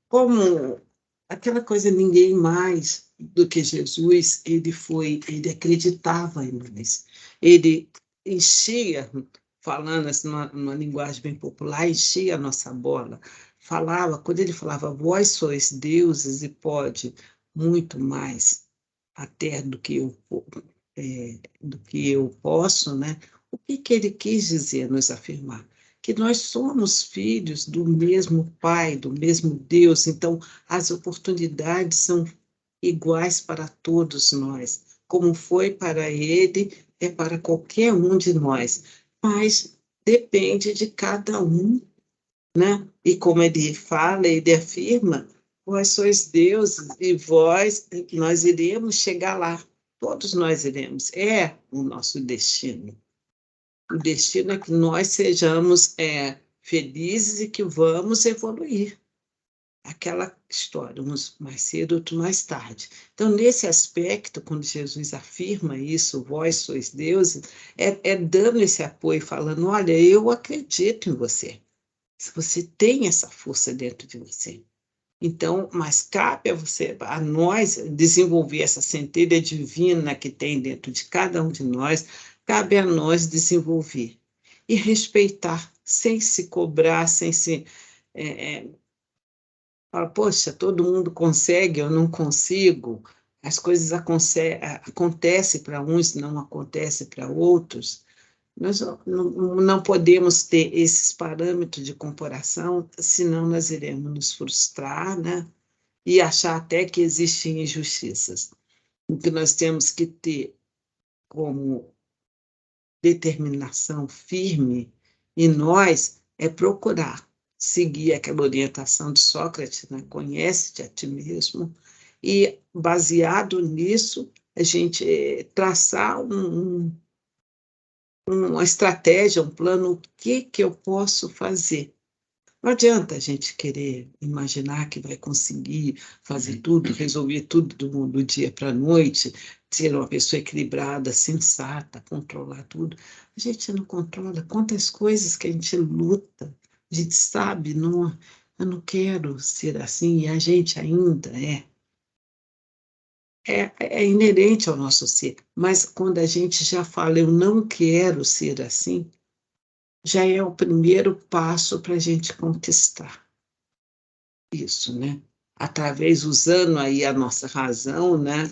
como aquela coisa ninguém mais do que Jesus, ele acreditava em nós. Ele enchia, falando assim, numa linguagem bem popular, enchia a nossa bola. Quando ele falava, vós sois deuses e pode muito mais até do que eu posso, né? O que ele quis dizer, nos afirmar? Que nós somos filhos do mesmo Pai, do mesmo Deus, então as oportunidades são iguais para todos nós. Como foi para ele, é para qualquer um de nós. Mas depende de cada um, né? E como ele fala, ele afirma, vós sois deuses e nós iremos chegar lá. Todos nós iremos. É o nosso destino. O destino é que nós sejamos felizes e que vamos evoluir. Aquela história, uns mais cedo, outros mais tarde. Então, nesse aspecto, quando Jesus afirma isso, vós sois deuses, dando esse apoio, falando, olha, eu acredito em você. Se você tem essa força dentro de você. Então, mas cabe a nós, desenvolver essa centelha divina que tem dentro de cada um de nós, cabe a nós desenvolver e respeitar, sem se cobrar, sem se... falar, poxa, todo mundo consegue, eu não consigo, as coisas acontecem para uns, não acontecem para outros. Nós não podemos ter esses parâmetros de comparação, senão nós iremos nos frustrar, né? E achar até que existem injustiças. O que nós temos que ter como determinação firme em nós é procurar seguir aquela orientação de Sócrates, né? Conhece-te a ti mesmo, e baseado nisso, a gente traçar uma estratégia, um plano, o que eu posso fazer. Não adianta a gente querer imaginar que vai conseguir fazer tudo, resolver tudo do dia para a noite, ser uma pessoa equilibrada, sensata, controlar tudo. A gente não controla quantas coisas que a gente luta, a gente sabe, não, eu não quero ser assim, e a gente ainda é inerente ao nosso ser. Mas quando a gente já fala, eu não quero ser assim, já é o primeiro passo para a gente conquistar isso, né? Através, usando aí a nossa razão, né?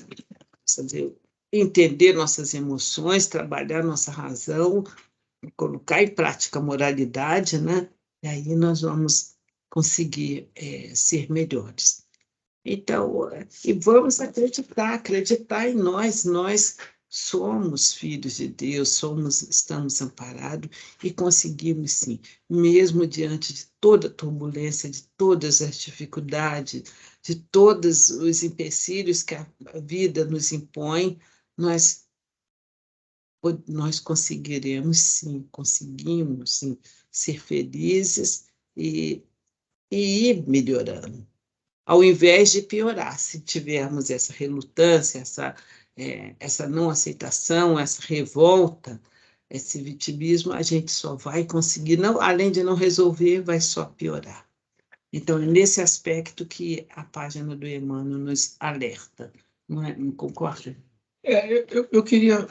Saber entender nossas emoções, trabalhar nossa razão, colocar em prática a moralidade, né? E aí nós vamos conseguir ser melhores. Então, e vamos acreditar em nós somos filhos de Deus, estamos amparados e conseguimos sim, mesmo diante de toda a turbulência, de todas as dificuldades, de todos os empecilhos que a vida nos impõe, nós conseguimos sim, ser felizes e ir melhorando. Ao invés de piorar, se tivermos essa relutância, essa não aceitação, essa revolta, esse vitimismo, a gente só vai conseguir, não, além de não resolver, vai só piorar. Então, é nesse aspecto que a página do Emmanuel nos alerta. Não concorda? Eu queria...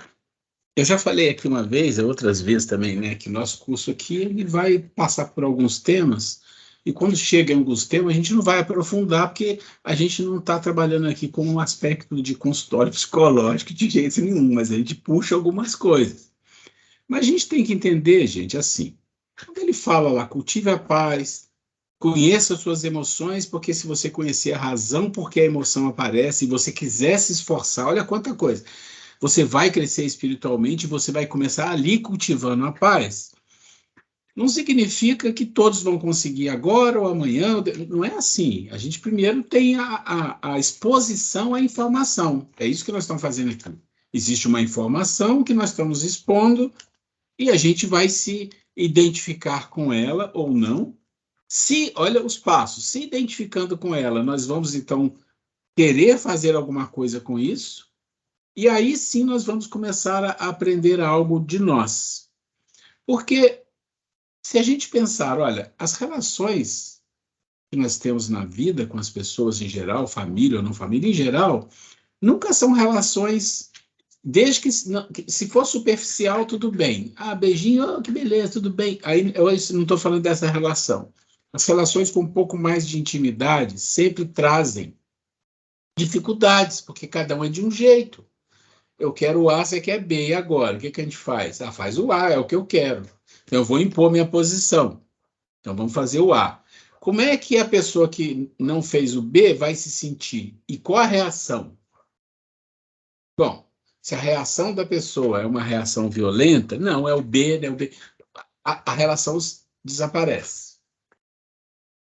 Eu já falei aqui uma vez, outras vezes também, né, que nosso curso aqui ele vai passar por alguns temas, e quando chega em alguns temas, a gente não vai aprofundar, porque a gente não está trabalhando aqui com um aspecto de consultório psicológico de jeito nenhum, mas a gente puxa algumas coisas. Mas a gente tem que entender, gente, assim, quando ele fala lá, cultive a paz, conheça as suas emoções, porque se você conhecer a razão por que a emoção aparece, e você quiser se esforçar, olha quanta coisa, você vai crescer espiritualmente, você vai começar ali cultivando a paz. Não significa que todos vão conseguir agora ou amanhã, não é assim. A gente primeiro tem a exposição à informação. É isso que nós estamos fazendo aqui. Existe uma informação que nós estamos expondo e a gente vai se identificar com ela ou não. Olha os passos, se identificando com ela, nós vamos então querer fazer alguma coisa com isso, e aí sim nós vamos começar a aprender algo de nós. Porque se a gente pensar, olha, as relações que nós temos na vida com as pessoas em geral, família ou não família em geral, nunca são relações, desde que se for superficial, tudo bem. Ah, beijinho, oh, que beleza, tudo bem. Aí eu não estou falando dessa relação. As relações com um pouco mais de intimidade sempre trazem dificuldades, porque cada um é de um jeito. Eu quero o A, você quer B, e agora? O que a gente faz? Ah, faz o A, é o que eu quero. Então, eu vou impor minha posição. Então, vamos fazer o A. Como é que a pessoa que não fez o B vai se sentir? E qual a reação? Bom, se a reação da pessoa é uma reação violenta, não, é o B, né, a relação desaparece.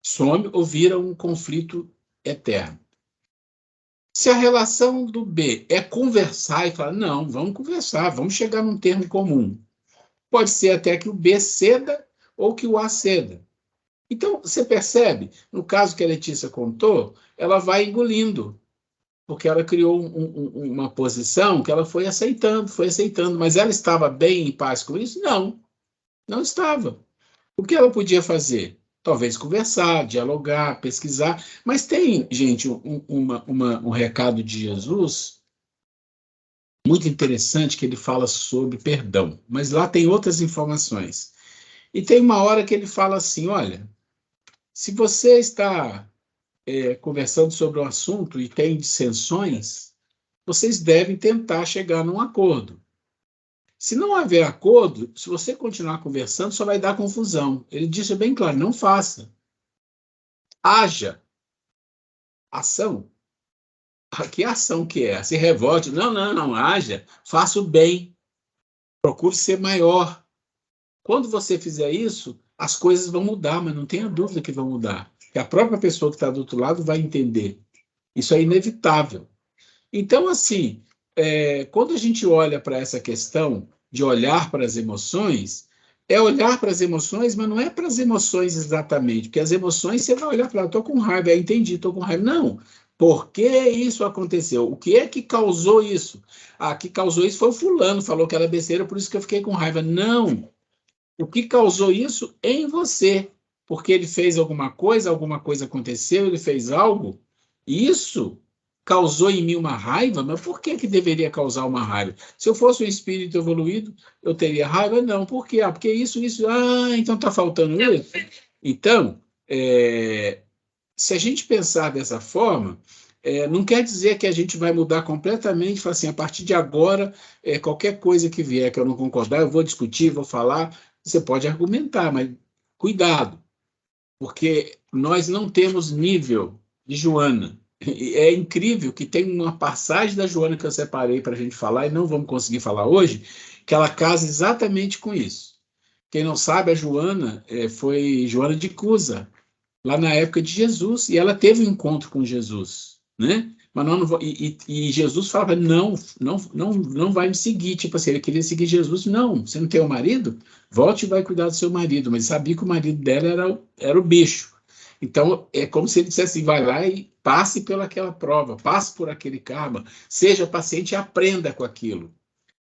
Some ou vira um conflito eterno. Se a relação do B é conversar e falar, não, vamos conversar, vamos chegar num termo comum. Pode ser até que o B ceda ou que o A ceda. Então, você percebe, no caso que a Letícia contou, ela vai engolindo, porque ela criou uma posição que ela foi aceitando, mas ela estava bem em paz com isso? Não, não estava. O que ela podia fazer? Talvez conversar, dialogar, pesquisar, mas tem, gente, um recado de Jesus muito interessante que ele fala sobre perdão, mas lá tem outras informações. E tem uma hora que ele fala assim, olha, se você está conversando sobre um assunto e tem dissensões, vocês devem tentar chegar num acordo. Se não haver acordo, se você continuar conversando, só vai dar confusão. Ele disse bem claro, não faça. Haja. Ação. Que ação que é? Se revolte. Não, haja. Faça o bem. Procure ser maior. Quando você fizer isso, as coisas vão mudar, mas não tenha dúvida que vão mudar. Que a própria pessoa que está do outro lado vai entender. Isso é inevitável. Então, assim, quando a gente olha para essa questão de olhar para as emoções, é olhar para as emoções, mas não é para as emoções exatamente, porque as emoções você vai olhar para lá, estou com raiva, entendi, estou com raiva. Não, por que isso aconteceu? O que é que causou isso? Ah, que causou isso foi o fulano, falou que era besteira, por isso que eu fiquei com raiva. Não, o que causou isso em você, porque ele fez alguma coisa aconteceu, ele fez algo, isso causou em mim uma raiva, mas por que deveria causar uma raiva? Se eu fosse um espírito evoluído, eu teria raiva? Não, por quê? Ah, porque isso, então está faltando isso? Então, se a gente pensar dessa forma, não quer dizer que a gente vai mudar completamente, falar assim, a partir de agora, qualquer coisa que vier que eu não concordar, eu vou discutir, vou falar, você pode argumentar, mas cuidado, porque nós não temos nível de Joana. É incrível que tem uma passagem da Joana que eu separei para a gente falar, e não vamos conseguir falar hoje, que ela casa exatamente com isso. Quem não sabe, a Joana foi Joana de Cusa, lá na época de Jesus, e ela teve um encontro com Jesus, né? Mas e Jesus falava, não vai me seguir, tipo assim, ele queria seguir Jesus, não, você não tem um marido? Volte e vai cuidar do seu marido, mas sabia que o marido dela era o bicho. Então, é como se ele dissesse assim, vai lá e passe pelaquela prova, passe por aquele karma, seja paciente e aprenda com aquilo.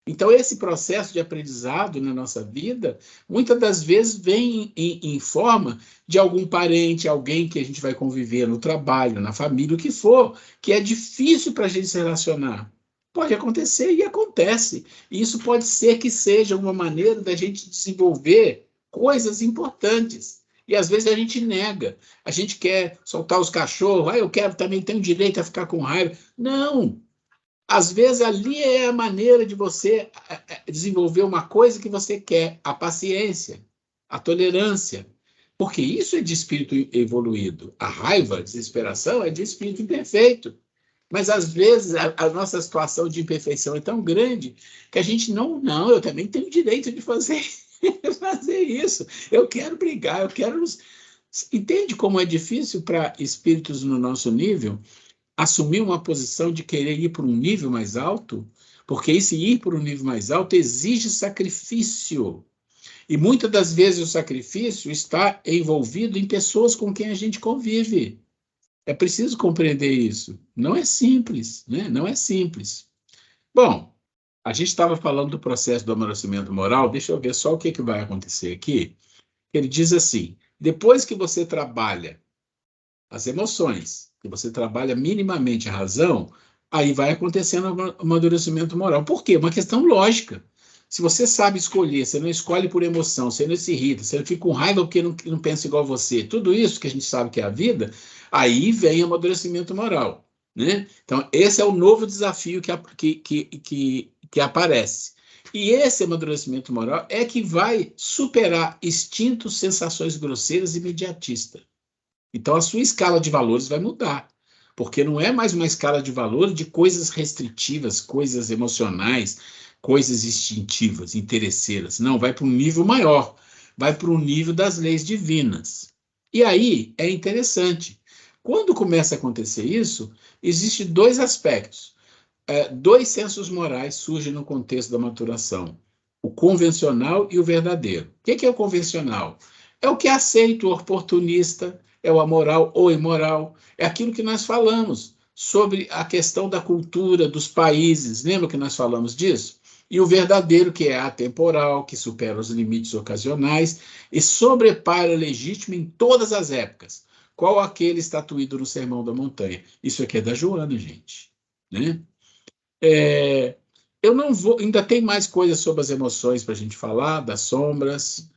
Então, esse processo de aprendizado na nossa vida, muitas das vezes vem em forma de algum parente, alguém que a gente vai conviver no trabalho, na família, o que for, que é difícil para a gente se relacionar. Pode acontecer e acontece. E isso pode ser que seja uma maneira da gente desenvolver coisas importantes. E às vezes a gente nega. A gente quer soltar os cachorros, eu quero também, tenho direito a ficar com raiva. Não! Às vezes ali é a maneira de você desenvolver uma coisa que você quer, a paciência, a tolerância, porque isso é de espírito evoluído. A raiva, a desesperação é de espírito imperfeito. Mas às vezes a nossa situação de imperfeição é tão grande que a gente não, eu também tenho direito de fazer isso. Eu quero brigar, eu quero. Entende como é difícil para espíritos no nosso nível assumir uma posição de querer ir para um nível mais alto, porque esse ir para um nível mais alto exige sacrifício. E muitas das vezes o sacrifício está envolvido em pessoas com quem a gente convive. É preciso compreender isso. Não é simples, né? Não é simples. Bom, a gente estava falando do processo do amadurecimento moral, deixa eu ver só o que vai acontecer aqui. Ele diz assim, depois que você trabalha as emoções, que você trabalha minimamente a razão, aí vai acontecendo o amadurecimento moral. Por quê? Uma questão lógica. Se você sabe escolher, você não escolhe por emoção, você não se irrita, você não fica com raiva porque não pensa igual a você, tudo isso que a gente sabe que é a vida, aí vem o amadurecimento moral, né? Então, esse é o novo desafio que aparece. E esse amadurecimento moral é que vai superar instintos, sensações grosseiras e imediatistas. Então, a sua escala de valores vai mudar, porque não é mais uma escala de valores de coisas restritivas, coisas emocionais, coisas instintivas, interesseiras. Não, vai para um nível maior, vai para o nível das leis divinas. E aí é interessante. Quando começa a acontecer isso, existem dois aspectos. Dois sensos morais surgem no contexto da maturação: o convencional e o verdadeiro. O que é o convencional? É o que é aceito, o oportunista, é o amoral ou imoral. É aquilo que nós falamos sobre a questão da cultura, dos países. Lembra que nós falamos disso? E o verdadeiro, que é atemporal, que supera os limites ocasionais e sobrepara o legítimo em todas as épocas. Qual aquele estatuído no Sermão da Montanha? Isso aqui é da Joana, gente, né? Eu não vou, ainda tem mais coisas sobre as emoções para a gente falar, das sombras,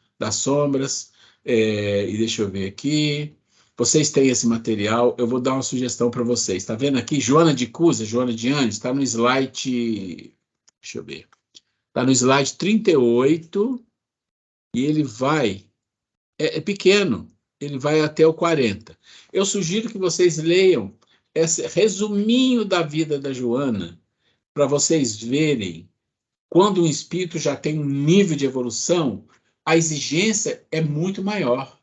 e deixa eu ver aqui. Vocês têm esse material, eu vou dar uma sugestão para vocês. Está vendo aqui? Joana de Cusa, Joana de Andes, está no slide, deixa eu ver, está no slide 38, e ele vai, é pequeno, ele vai até o 40. Eu sugiro que vocês leiam esse resuminho da vida da Joana, para vocês verem, quando um espírito já tem um nível de evolução, a exigência é muito maior.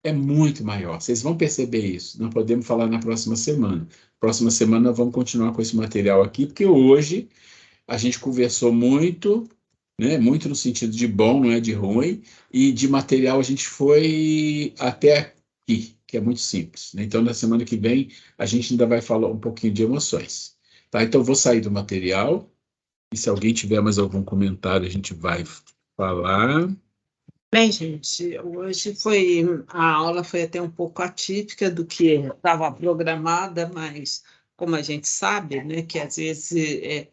É muito maior. Vocês vão perceber isso. Não podemos falar na próxima semana. Próxima semana nós vamos continuar com esse material aqui, porque hoje a gente conversou muito, né? Muito no sentido de bom, não é de ruim, e de material a gente foi até aqui, que é muito simples, né? Então, na semana que vem, a gente ainda vai falar um pouquinho de emoções. Tá? Então, eu vou sair do material, e se alguém tiver mais algum comentário, a gente vai falar. Bem, gente, hoje a aula foi até um pouco atípica do que estava programada, mas como a gente sabe, né, que às vezes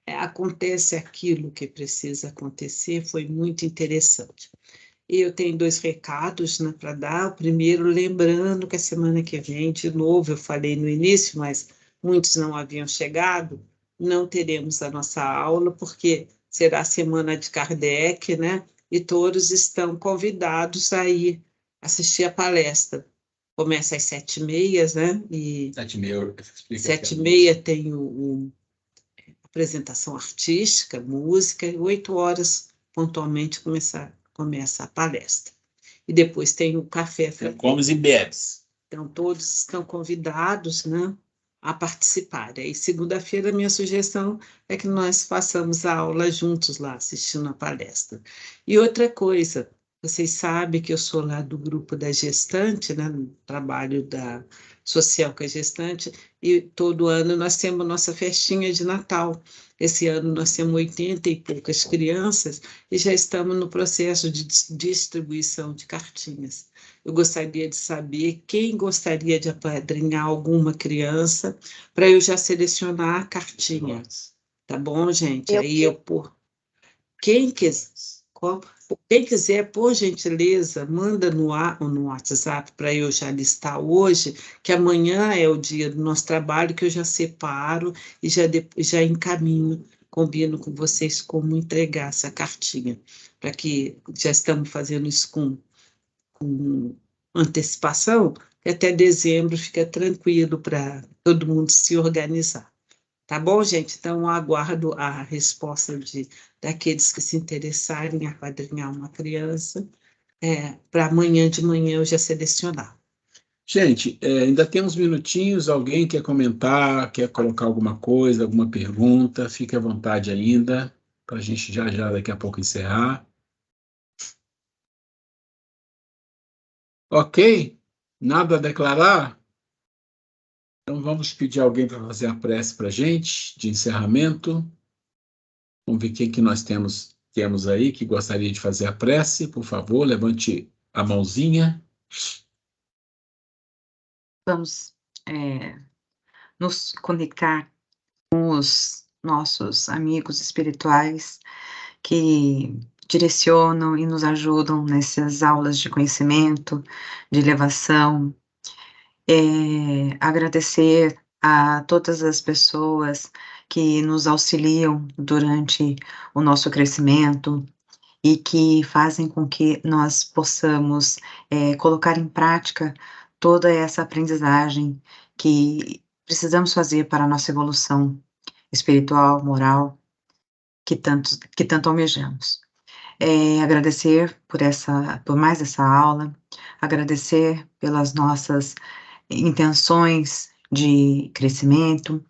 acontece aquilo que precisa acontecer, foi muito interessante. E eu tenho dois recados, né, para dar. O primeiro, lembrando que a semana que vem, de novo, eu falei no início, mas muitos não haviam chegado, não teremos a nossa aula, porque será a semana de Kardec, né? E todos estão convidados a ir assistir a palestra. começa às 7h30, né? E 7h30, 7h30 tem apresentação artística, música, e 8h pontualmente começa a palestra. E depois tem o café fraterno. Comes e bebes. Então, todos estão convidados, né, a participar. E segunda-feira, minha sugestão é que nós façamos a aula juntos lá, assistindo a palestra. E outra coisa, vocês sabem que eu sou lá do grupo da gestante, né, no trabalho social com a gestante, e todo ano nós temos nossa festinha de Natal. Esse ano nós temos 80 e poucas crianças e já estamos no processo de distribuição de cartinhas. Eu gostaria de saber quem gostaria de apadrinhar alguma criança para eu já selecionar a cartinha. Tá bom, gente? Aí quem quiser, por gentileza, manda no WhatsApp para eu já listar hoje, que amanhã é o dia do nosso trabalho, que eu já separo e já encaminho, combino com vocês como entregar essa cartinha, para que já estamos fazendo isso com antecipação, que até dezembro fica tranquilo para todo mundo se organizar. Tá bom, gente? Então, eu aguardo a resposta daqueles que se interessarem em apadrinhar uma criança, para amanhã de manhã eu já selecionar. Gente, ainda tem uns minutinhos. Alguém quer comentar, quer colocar alguma coisa, alguma pergunta? Fique à vontade ainda, para a gente já daqui a pouco encerrar. Ok? Nada a declarar? Então vamos pedir alguém para fazer a prece para a gente, de encerramento. Vamos ver quem que nós temos aí que gostaria de fazer a prece. Por favor, levante a mãozinha. Vamos nos conectar com os nossos amigos espirituais que direcionam e nos ajudam nessas aulas de conhecimento, de elevação. Agradecer a todas as pessoas que nos auxiliam durante o nosso crescimento e que fazem com que nós possamos colocar em prática toda essa aprendizagem que precisamos fazer para a nossa evolução espiritual, moral, que tanto almejamos. Agradecer por mais essa aula, agradecer pelas nossas intenções de crescimento,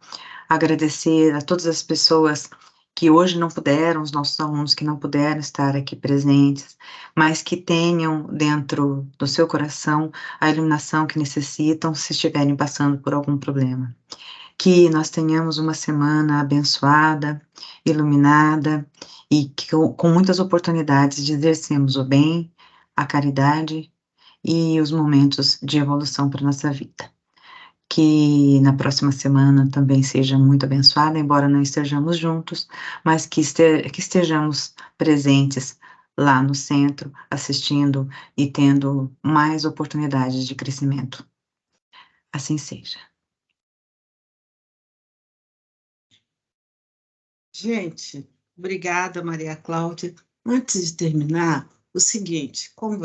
agradecer a todas as pessoas que hoje não puderam, os nossos alunos que não puderam estar aqui presentes, mas que tenham dentro do seu coração a iluminação que necessitam se estiverem passando por algum problema. Que nós tenhamos uma semana abençoada, iluminada e que, com muitas oportunidades de exercermos o bem, a caridade e os momentos de evolução para a nossa vida. Que na próxima semana também seja muito abençoada, embora não estejamos juntos, mas que estejamos presentes lá no centro, assistindo e tendo mais oportunidades de crescimento. Assim seja. Gente, obrigada, Maria Cláudia. Antes de terminar, o seguinte, como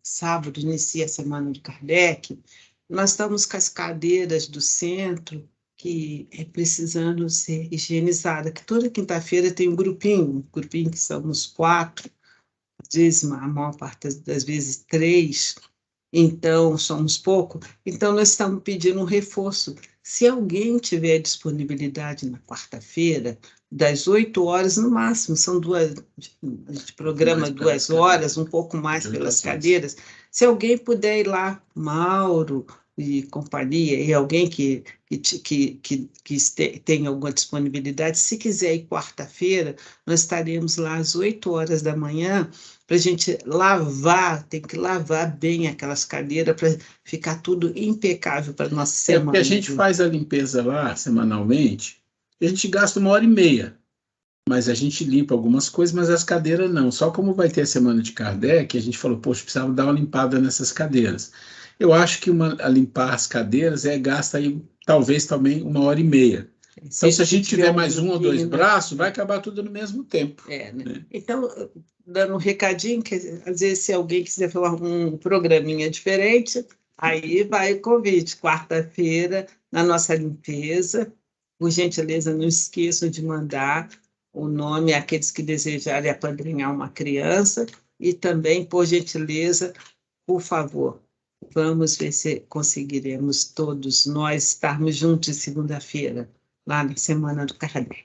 sábado inicia a Semana de Kardec, nós estamos com as cadeiras do centro que precisando ser higienizada, que toda quinta-feira tem um grupinho que somos 4, às vezes, a maior parte das vezes 3, então somos pouco, então nós estamos pedindo um reforço. Se alguém tiver disponibilidade na quarta-feira, das 8h no máximo, são a gente programa 2 horas, um pouco mais pelas cadeiras. Se alguém puder ir lá, Mauro e companhia, e alguém que tenha alguma disponibilidade, se quiser ir quarta-feira, nós estaremos lá às 8h da manhã, para a gente tem que lavar bem aquelas cadeiras para ficar tudo impecável para a nossa semana. Porque a gente faz a limpeza lá semanalmente, a gente gasta 1h30, mas a gente limpa algumas coisas, mas as cadeiras não. Só como vai ter a Semana de Kardec, a gente falou, poxa, precisava dar uma limpada nessas cadeiras. Eu acho que a limpar as cadeiras gasta aí talvez também 1h30. Então, se a gente tiver mais 1 ou 2 braços, vai acabar tudo no mesmo tempo. Né? Então, dando um recadinho, que às vezes se alguém quiser falar um programinha diferente, Aí vai o convite, quarta-feira, na nossa limpeza. Por gentileza, não esqueçam de mandar o nome àqueles que desejarem apadrinhar uma criança. E também, por gentileza, por favor, vamos ver se conseguiremos todos nós estarmos juntos segunda-feira, lá na Semana do Kardec.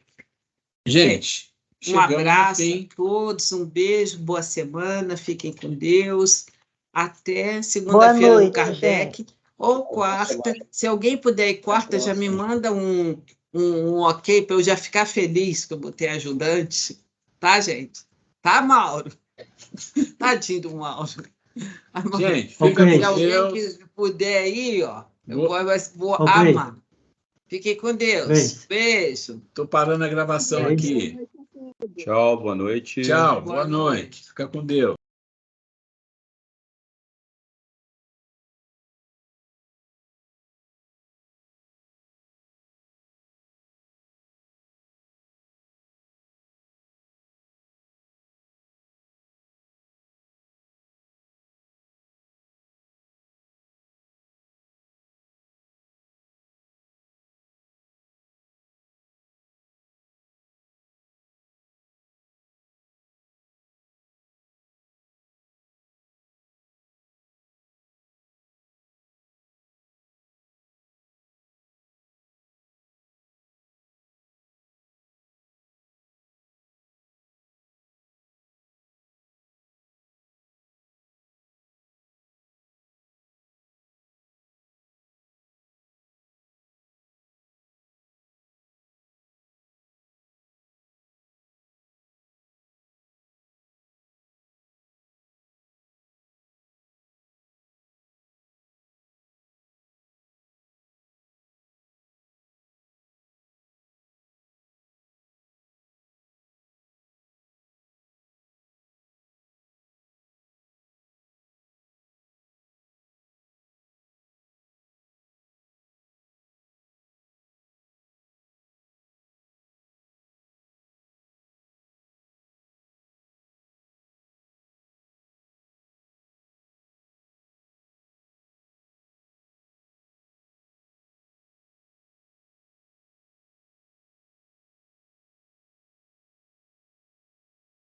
Gente, Um chegamos no abraço fim. a todos, um beijo, boa semana, fiquem com Deus. Até Boa segunda-feira no noite, Kardec, gente. ou quarta. Se alguém puder ir quarta, já me manda um ok para eu já ficar feliz que eu botei ajudante. Tá, gente? Tá, Mauro? Tadinho do Mauro. Gente, Ô, fica Se com Grace. alguém Deus. que puder ir, ó, eu Vou- vou Ô, Grace. amar. Fiquem com Deus. Grace. Beijo. Tô parando a gravação Grace. aqui. Tchau, boa noite. Tchau, Boa boa noite. Fica com Deus.